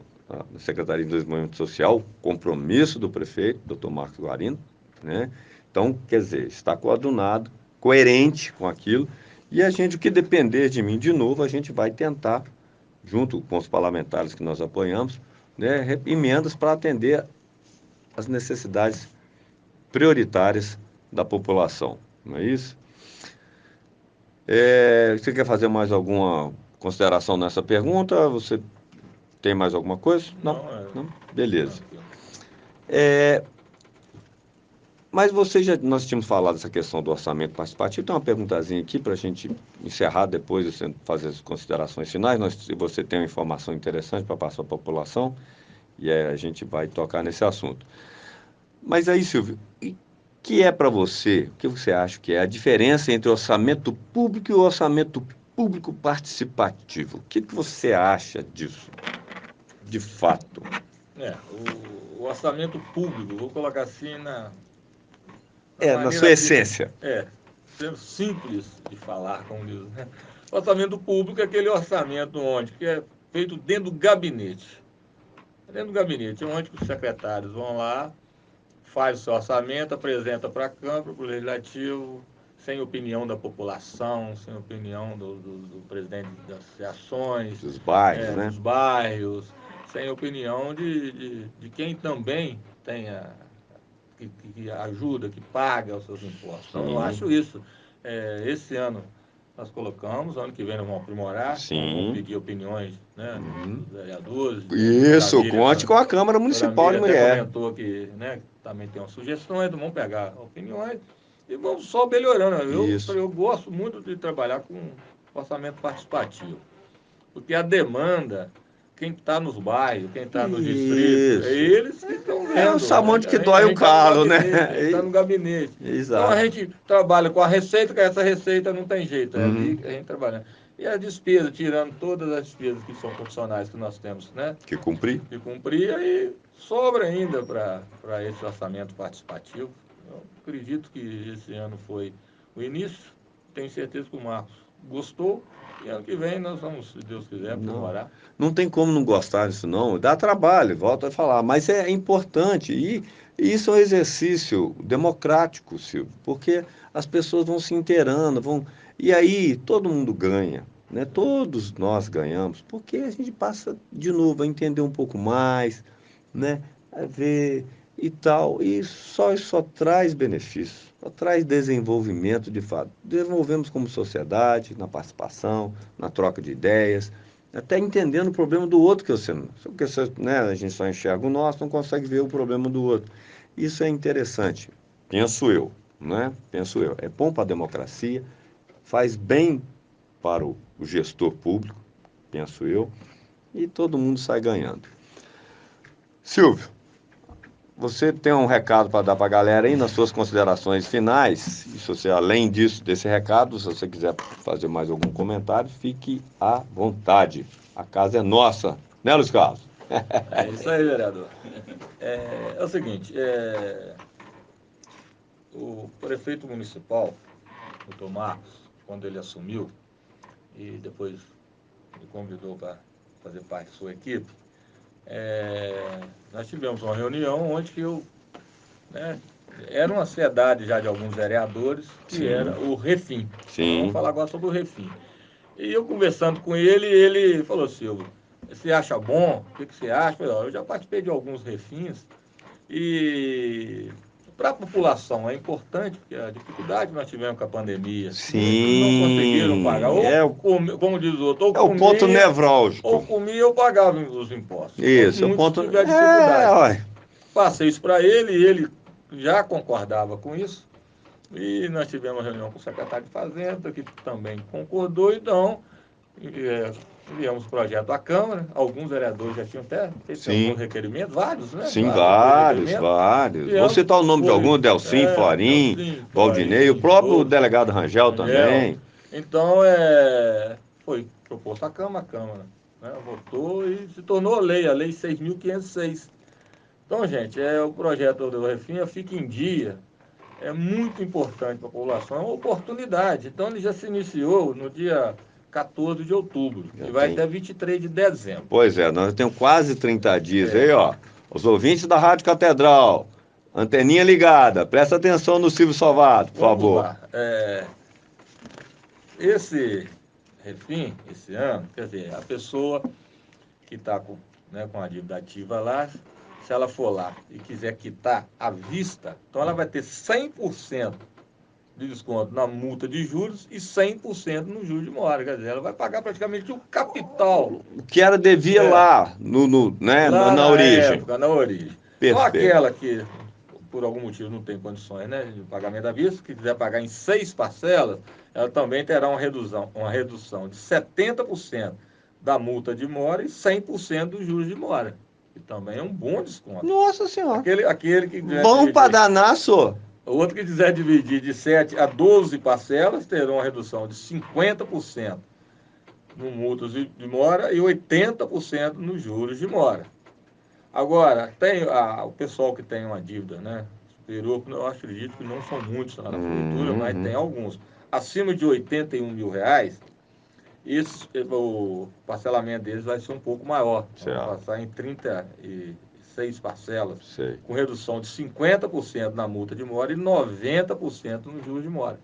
Speaker 1: Secretaria de Desenvolvimento Social, compromisso do prefeito, doutor Marcos Guarino, né? Então, quer dizer, está coadunado, coerente com aquilo, e a gente, o que depender de mim, de novo, a gente vai tentar, junto com os parlamentares que nós apoiamos, né, emendas para atender as necessidades prioritárias da população, não é isso? Você quer fazer mais alguma consideração nessa pergunta? Você tem mais alguma coisa? Não? Beleza. Mas nós tínhamos falado dessa questão do orçamento participativo. Tem uma perguntazinha aqui para a gente encerrar depois, você fazer as considerações finais. Você tem uma informação interessante para passar para a população e aí a gente vai tocar nesse assunto. Mas aí, Silvio, o que é para você, o que você acha que é a diferença entre orçamento público e orçamento público participativo? O que você acha disso, de fato?
Speaker 2: O orçamento público, vou colocar assim na
Speaker 1: Na sua essência.
Speaker 2: Sendo simples de falar, como diz, né? O orçamento público é aquele orçamento que é feito dentro do gabinete. Dentro do gabinete, onde os secretários vão lá, faz o seu orçamento, apresenta para a Câmara, para o Legislativo, sem opinião da população, sem opinião do presidente das associações,
Speaker 1: dos bairros, né?
Speaker 2: Dos bairros, sem opinião de quem também tenha, que ajuda, que paga os seus impostos. Então, eu acho isso. Esse ano nós colocamos, ano que vem nós vamos aprimorar, vamos pedir opiniões, né, dos vereadores.
Speaker 1: Isso, conte com a Câmara Municipal de Mulher.
Speaker 2: Até comentou que, né, também tem umas sugestões, vamos pegar opiniões e vamos só melhorando. Eu gosto muito de trabalhar com orçamento participativo, porque a demanda, quem está nos bairros, quem está nos distritos, eles que estão vendo.
Speaker 1: É o samonte que dói o calo, né?
Speaker 2: A gente está no gabinete.
Speaker 1: Exato.
Speaker 2: Então a gente trabalha com a receita, que essa receita não tem jeito, é ali que a gente trabalha. E a despesa, tirando todas as despesas que são funcionais que nós temos, né?
Speaker 1: Que cumprir.
Speaker 2: Aí sobra ainda para esse orçamento participativo. Eu acredito que esse ano foi o início. Tenho certeza que o Marcos gostou. E ano que vem nós vamos, se Deus quiser, aprimorar.
Speaker 1: Não tem como não gostar disso, não. Dá trabalho, volto a falar. Mas é importante. E isso é um exercício democrático, Silvio, porque as pessoas vão se inteirando, e aí todo mundo ganha, né? Todos nós ganhamos, porque a gente passa de novo a entender um pouco mais, né? A ver e tal. E isso só traz benefícios, só traz desenvolvimento de fato. Desenvolvemos como sociedade, na participação, na troca de ideias, até entendendo o problema do outro, porque né, a gente só enxerga o nosso, não consegue ver o problema do outro. Isso é interessante, penso eu, né? Penso eu. É bom para a democracia, faz bem para o gestor público, penso eu, e todo mundo sai ganhando. Silvio, você tem um recado para dar para a galera aí nas suas considerações finais? E se você, além desse recado, se você quiser fazer mais algum comentário, fique à vontade. A casa é nossa, né, Luiz Carlos?
Speaker 2: É isso aí, vereador. É o seguinte, o prefeito municipal, o Dr. Marcos, quando ele assumiu, e depois me convidou para fazer parte de sua equipe, nós tivemos uma reunião onde que era uma ansiedade já de alguns vereadores, que era o Refim.
Speaker 1: Sim.
Speaker 2: Vamos falar agora sobre o Refim. E eu conversando com ele falou, Silvio, você acha bom? O que você acha? Eu já participei de alguns refins e para a população é importante, porque a dificuldade que nós tivemos com a pandemia, muitos não conseguiram pagar, como diz o outro,
Speaker 1: o ponto nevrálgico.
Speaker 2: Ou comia ou pagava os impostos.
Speaker 1: Isso, o ponto...
Speaker 2: tiver dificuldade. Passei isso para ele e ele já concordava com isso. E nós tivemos uma reunião com o secretário de Fazenda, que também concordou, então enviamos o projeto à Câmara, alguns vereadores já tinham até feito alguns requerimentos, vários, né?
Speaker 1: Sim, vários. Vou citar o nome de alguns, Delcim, Florim, Valdinei, o próprio delegado Rangel também.
Speaker 2: Então, foi proposto à Câmara, a Câmara, né, votou e se tornou lei, a Lei 6.506. Então, gente, o projeto do Refim fica em dia, é muito importante para a população, é uma oportunidade. Então, ele já se iniciou no dia 14 de outubro e vai até 23 de dezembro.
Speaker 1: Pois é, nós temos quase 30 dias aí, ó. Os ouvintes da Rádio Catedral, anteninha ligada, presta atenção no Silvio Salvato, por favor.
Speaker 2: Lá. Esse Refim, esse ano, quer dizer, a pessoa que está com a dívida ativa lá, se ela for lá e quiser quitar à vista, então ela vai ter 100% de desconto na multa de juros e 100% no juros de mora. Quer dizer, ela vai pagar praticamente o capital.
Speaker 1: O que ela devia lá, na origem.
Speaker 2: Época, na origem.
Speaker 1: Perfeito.
Speaker 2: Então aquela que por algum motivo não tem condições, né, de pagamento à vista, que quiser pagar em 6 parcelas, ela também terá uma redução de 70% da multa de mora e 100% dos juros de mora, que também é um bom desconto.
Speaker 1: Nossa Senhora.
Speaker 2: Aquele que quiser
Speaker 1: Bom para
Speaker 2: dividir,
Speaker 1: danar, só.
Speaker 2: o outro que quiser dividir de 7 a 12 parcelas, terá uma redução de 50% no multas de mora e 80% nos juros de mora. Agora, tem o pessoal que tem uma dívida, né? Superior, eu acredito que não são muitos lá na prefeitura, mas tem alguns. Acima de R$ 81.000, o parcelamento deles vai ser um pouco maior. Vai passar em 36 parcelas, com redução de 50% na multa de mora e 90% no juros de mora.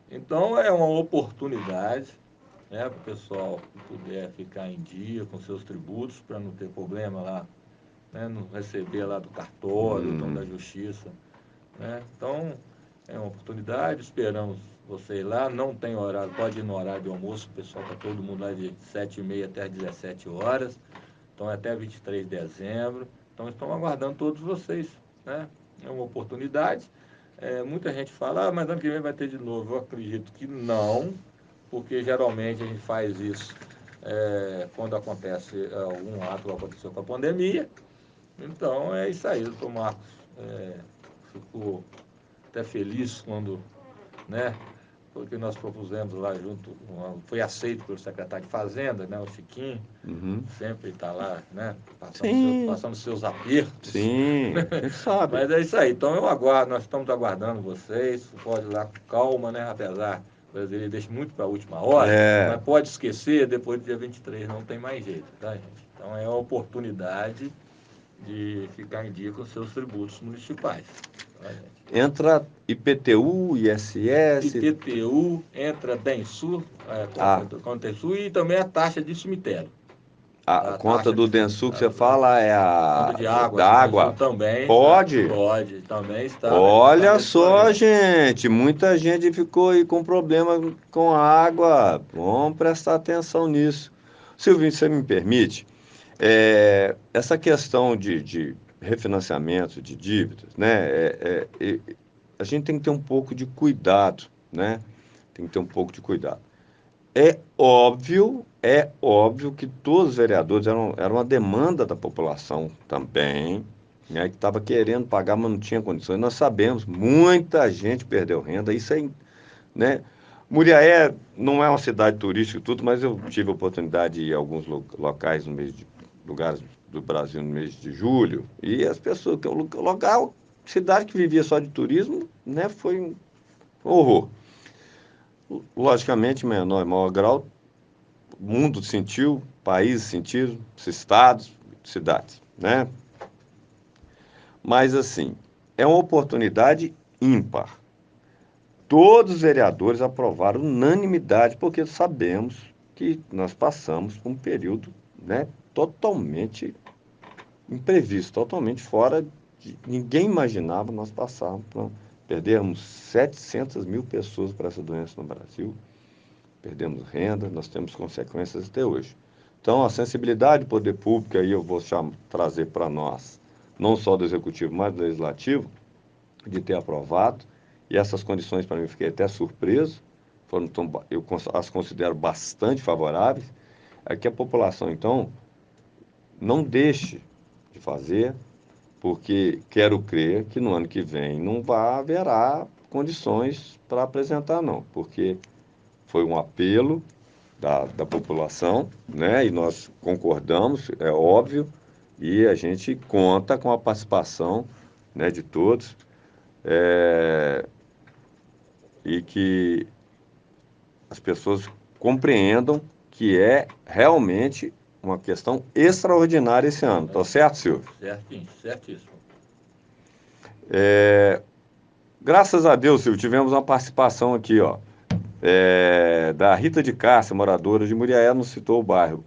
Speaker 2: Então, é uma oportunidade, né, para o pessoal que puder ficar em dia com seus tributos, para não ter problema lá, né, não receber lá do cartório, então da justiça, né? Então, é uma oportunidade, esperamos vocês lá, não tem horário, pode ir no horário de almoço, o pessoal está todo mundo lá de 7h30 até as 17 horas, então até 23 de dezembro, então estamos aguardando todos vocês, né? É uma oportunidade. Muita gente fala, mas ano que vem vai ter de novo. Eu acredito que não, porque geralmente a gente faz isso quando acontece algum ato que aconteceu com a pandemia. Então é isso aí, doutor Marcos. Ficou até feliz quando, né, porque nós propusemos lá junto, foi aceito pelo secretário de Fazenda, né, o Chiquinho, sempre está lá, né, passando seus apertos.
Speaker 1: Sim, a gente sabe.
Speaker 2: Mas é isso aí, então nós estamos aguardando vocês, pode ir lá com calma, né, apesar, o brasileiro deixa muito para a última hora, mas pode esquecer, depois do dia 23 não tem mais jeito, tá, gente? Então é uma oportunidade de ficar em dia com seus tributos municipais. Tá, gente?
Speaker 1: Entra IPTU, ISS...
Speaker 2: IPTU, entra Densul, conta Densul e também a taxa de cemitério.
Speaker 1: A conta do Densul que você fala é
Speaker 2: a conta de água,
Speaker 1: da água?
Speaker 2: Também.
Speaker 1: Pode?
Speaker 2: Pode, também está.
Speaker 1: Olha só, gente, muita gente ficou aí com problema com a água. Vamos prestar atenção nisso. Silvinho, você me permite? Essa questão de refinanciamento de dívidas, né? A gente tem que ter um pouco de cuidado, né? Tem que ter um pouco de cuidado. É óbvio que todos os vereadores era uma demanda da população também, né, que estava querendo pagar, mas não tinha condições. Nós sabemos, muita gente perdeu renda, isso aí, né? Muriaé não é uma cidade turística e tudo, mas eu tive a oportunidade de ir em alguns locais lugares do Brasil no mês de julho, e as pessoas, que o local, cidade que vivia só de turismo, né, foi um horror. Logicamente, menor e maior grau, o mundo sentiu, países sentiram, estados, cidades, né? Mas, assim, é uma oportunidade ímpar. Todos os vereadores aprovaram unanimidade, porque sabemos que nós passamos por um período, né, totalmente imprevisto, totalmente fora de... Ninguém imaginava nós passarmos, perdermos 700 mil pessoas para essa doença no Brasil. Perdemos renda, nós temos consequências até hoje. Então, a sensibilidade do poder público, aí eu vou trazer para nós, não só do Executivo, mas do Legislativo, de ter aprovado, e essas condições, para mim, eu fiquei até surpreso, eu as considero bastante favoráveis, é que a população, então, não deixe de fazer, porque quero crer que no ano que vem não haverá condições para apresentar, não, porque foi um apelo da população, né? E nós concordamos, é óbvio, e a gente conta com a participação, né, de todos, e que as pessoas compreendam que é realmente uma questão extraordinária esse ano. Tá certo, Silvio?
Speaker 2: Certinho, certíssimo.
Speaker 1: Graças a Deus, Silvio, tivemos uma participação aqui, ó, da Rita de Cássia, moradora de Muriaé, nos citou o bairro.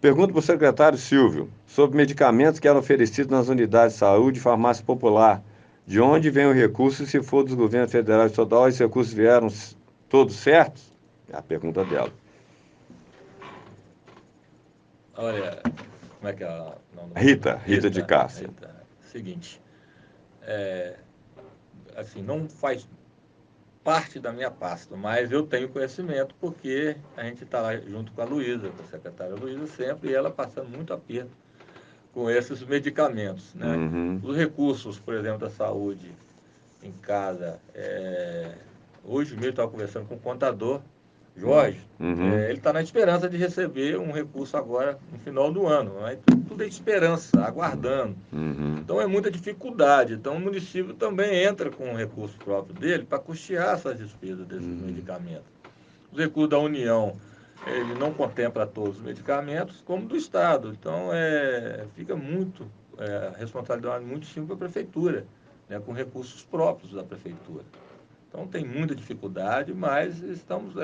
Speaker 1: Pergunto para o secretário Silvio sobre medicamentos que eram oferecidos nas unidades de saúde e farmácia popular. De onde vem o recurso e se for dos governos federal e estadual, esses recursos vieram todos certos? É a pergunta dela.
Speaker 2: Olha, como é que é o nome?
Speaker 1: Rita de Cássia.
Speaker 2: Rita. Seguinte, assim, não faz parte da minha pasta, mas eu tenho conhecimento porque a gente está lá junto com a Luísa, com a secretária Luísa sempre, e ela passando muito aperto com esses medicamentos, né?
Speaker 1: Uhum.
Speaker 2: Os recursos, por exemplo, da saúde em casa, hoje mesmo eu estava conversando com o contador, Jorge,
Speaker 1: Uhum.
Speaker 2: ele está na esperança de receber um recurso agora no final do ano. Né? Tudo é esperança, aguardando.
Speaker 1: Uhum.
Speaker 2: Então é muita dificuldade. Então o município também entra com o recurso próprio dele para custear essas despesas desses medicamentos. Os recursos da União, ele não contempla todos os medicamentos, como do Estado. Então fica muito, responsabilidade muito sim para a Prefeitura, né, com recursos próprios da Prefeitura. Então tem muita dificuldade, mas estamos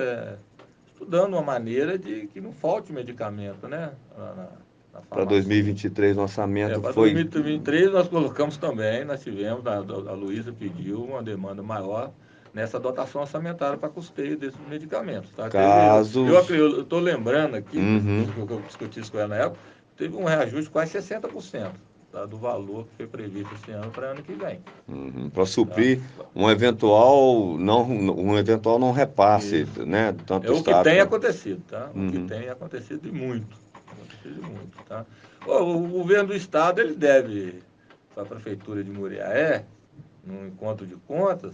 Speaker 2: estudando uma maneira de que não falte medicamento, né? Na
Speaker 1: Para
Speaker 2: farmácia.
Speaker 1: 2023, o orçamento
Speaker 2: Para
Speaker 1: foi...
Speaker 2: 2023 nós colocamos também, nós tivemos, a Luísa pediu uma demanda maior nessa dotação orçamentária para custeio desses medicamentos. Tá?
Speaker 1: Casos...
Speaker 2: Eu estou lembrando aqui,
Speaker 1: Uhum.
Speaker 2: que eu discuti isso com ela na época, teve um reajuste de quase 60%, tá? Do valor que foi previsto esse ano para ano que vem.
Speaker 1: Uhum. Para
Speaker 2: Tá?
Speaker 1: suprir um eventual não repasse,
Speaker 2: Isso.
Speaker 1: né?
Speaker 2: É
Speaker 1: Tanto
Speaker 2: o que
Speaker 1: Estado
Speaker 2: tem
Speaker 1: quanto...
Speaker 2: acontecido, tá? O que
Speaker 1: Uhum.
Speaker 2: tem acontecido e muito. Acontecido e muito, tá? O governo do estado, ele deve, para a prefeitura de Muriaé, num encontro de contas,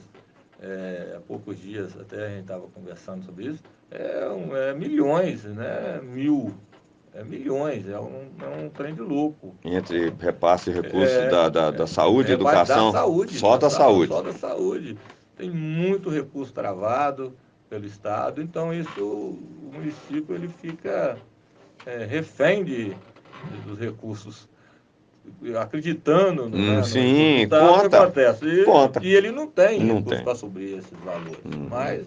Speaker 2: há poucos dias até a gente estava conversando sobre isso, milhões, né? Milhões, é um trem de louco.
Speaker 1: Entre repasse e recursos da saúde,
Speaker 2: Repasse
Speaker 1: educação, só da
Speaker 2: só
Speaker 1: saúde.
Speaker 2: da saúde. Tem muito recurso travado pelo Estado, então isso o município ele fica refém dos recursos, acreditando no recurso do
Speaker 1: Sim,
Speaker 2: Estado, o que
Speaker 1: conta,
Speaker 2: acontece?
Speaker 1: conta.
Speaker 2: E ele não tem
Speaker 1: Não
Speaker 2: recurso
Speaker 1: tem.
Speaker 2: para suprir esses valores,
Speaker 1: Uhum.
Speaker 2: mas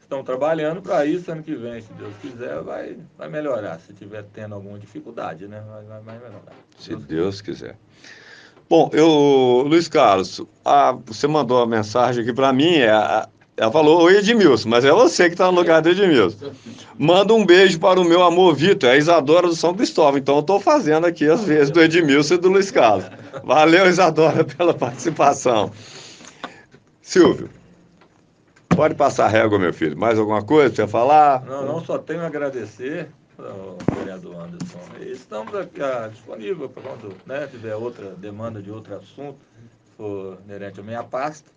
Speaker 2: estão trabalhando para isso. Ano que vem, se Deus quiser, vai melhorar. Se tiver tendo alguma dificuldade, né? Vai melhorar.
Speaker 1: Se Deus quiser. Bom, Luiz Carlos, você mandou uma mensagem aqui para mim, ela falou, oi Edmilson, mas é você que está no lugar do Edmilson. Manda um beijo para o meu amor Vitor, é a Isadora do São Cristóvão, então eu estou fazendo aqui as vezes do Edmilson e do Luiz Carlos. Valeu, Isadora, pela participação. Silvio, pode passar a régua, meu filho. Mais alguma coisa para você falar?
Speaker 2: Não, só tenho a agradecer ao vereador Anderson. E estamos aqui disponíveis para quando tiver outra demanda de outro assunto, for inerente à minha pasta.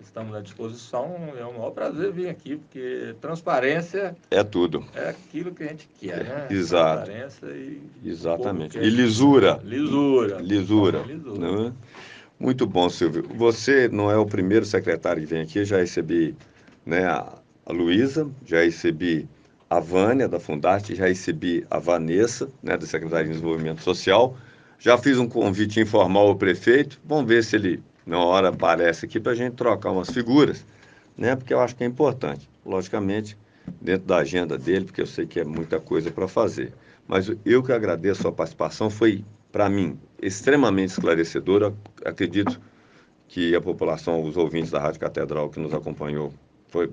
Speaker 2: Estamos à disposição. É um maior prazer vir aqui, porque transparência
Speaker 1: É tudo.
Speaker 2: é aquilo que a gente quer, né?
Speaker 1: Exato.
Speaker 2: Transparência e o povo
Speaker 1: Exatamente.
Speaker 2: quer
Speaker 1: E
Speaker 2: isso, né?
Speaker 1: lisura.
Speaker 2: Lisura.
Speaker 1: Lisura.
Speaker 2: Lisura.
Speaker 1: Não é? Muito bom, Silvio. Você não é o primeiro secretário que vem aqui, eu já recebi, né, a Luísa, já recebi a Vânia, da Fundarte, já recebi a Vanessa, né, da Secretaria de Desenvolvimento Social. Já fiz um convite informal ao prefeito, vamos ver se ele, na hora, aparece aqui para a gente trocar umas figuras, né, porque eu acho que é importante. Logicamente, dentro da agenda dele, porque eu sei que é muita coisa para fazer. Mas eu que agradeço a sua participação, foi, para mim, extremamente esclarecedora. Acredito que a população, os ouvintes da Rádio Catedral que nos acompanhou, foi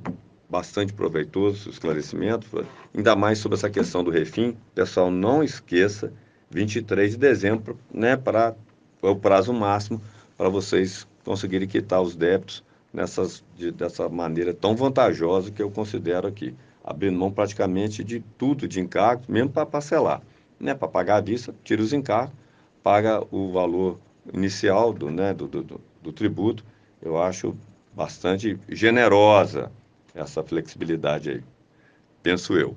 Speaker 1: bastante proveitoso o esclarecimento, ainda mais sobre essa questão do refim. Pessoal, não esqueça, 23 de dezembro, né, para o prazo máximo para vocês conseguirem quitar os débitos dessa maneira tão vantajosa que eu considero aqui, abrindo mão praticamente de tudo de encargos, mesmo para parcelar, né, para pagar à vista, tira os encargos, paga o valor inicial do tributo. Eu acho bastante generosa essa flexibilidade aí, penso eu.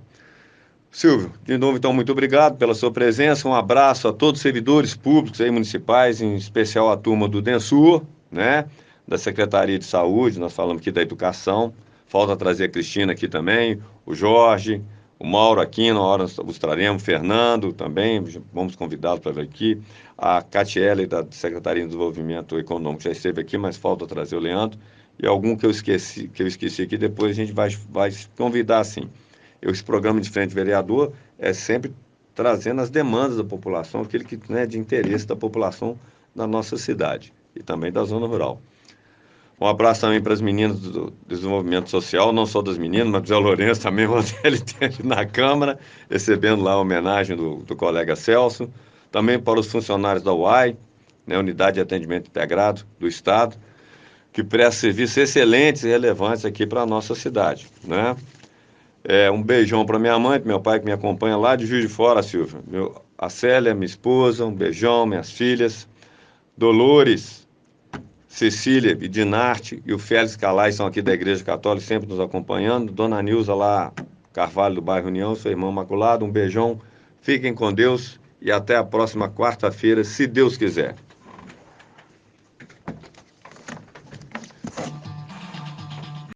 Speaker 1: Silvio, de novo, então, muito obrigado pela sua presença. Um abraço a todos os servidores públicos aí, municipais, em especial a turma do DENSUR, né? Da Secretaria de Saúde, nós falamos aqui da Educação. Falta trazer a Cristina aqui também, o Jorge, o Mauro aqui, na hora os traremos, o Fernando também, vamos convidá-lo para vir aqui. A Catiele, da Secretaria de Desenvolvimento Econômico, já esteve aqui, mas falta trazer o Leandro. E algum que eu esqueci aqui, depois a gente vai convidar, sim. Esse programa de frente vereador é sempre trazendo as demandas da população, aquele que é de interesse da população da nossa cidade e também da zona rural. Um abraço também para as meninas do desenvolvimento social, não só das meninas, mas do Zé Lourenço também, ontem ele esteve na Câmara, recebendo lá a homenagem do colega Celso. Também para os funcionários da UAI, né, Unidade de Atendimento Integrado do Estado, que presta serviços excelentes e relevantes aqui para a nossa cidade, né? Um beijão para minha mãe, para meu pai que me acompanha lá de Juiz de Fora, Silvia. A Célia, minha esposa, um beijão, minhas filhas, Dolores, Cecília e Dinarte e o Félix Calais são aqui da Igreja Católica, sempre nos acompanhando. Dona Nilza lá, Carvalho do bairro União, seu irmão Imaculado, um beijão. Fiquem com Deus e até a próxima quarta-feira, se Deus quiser.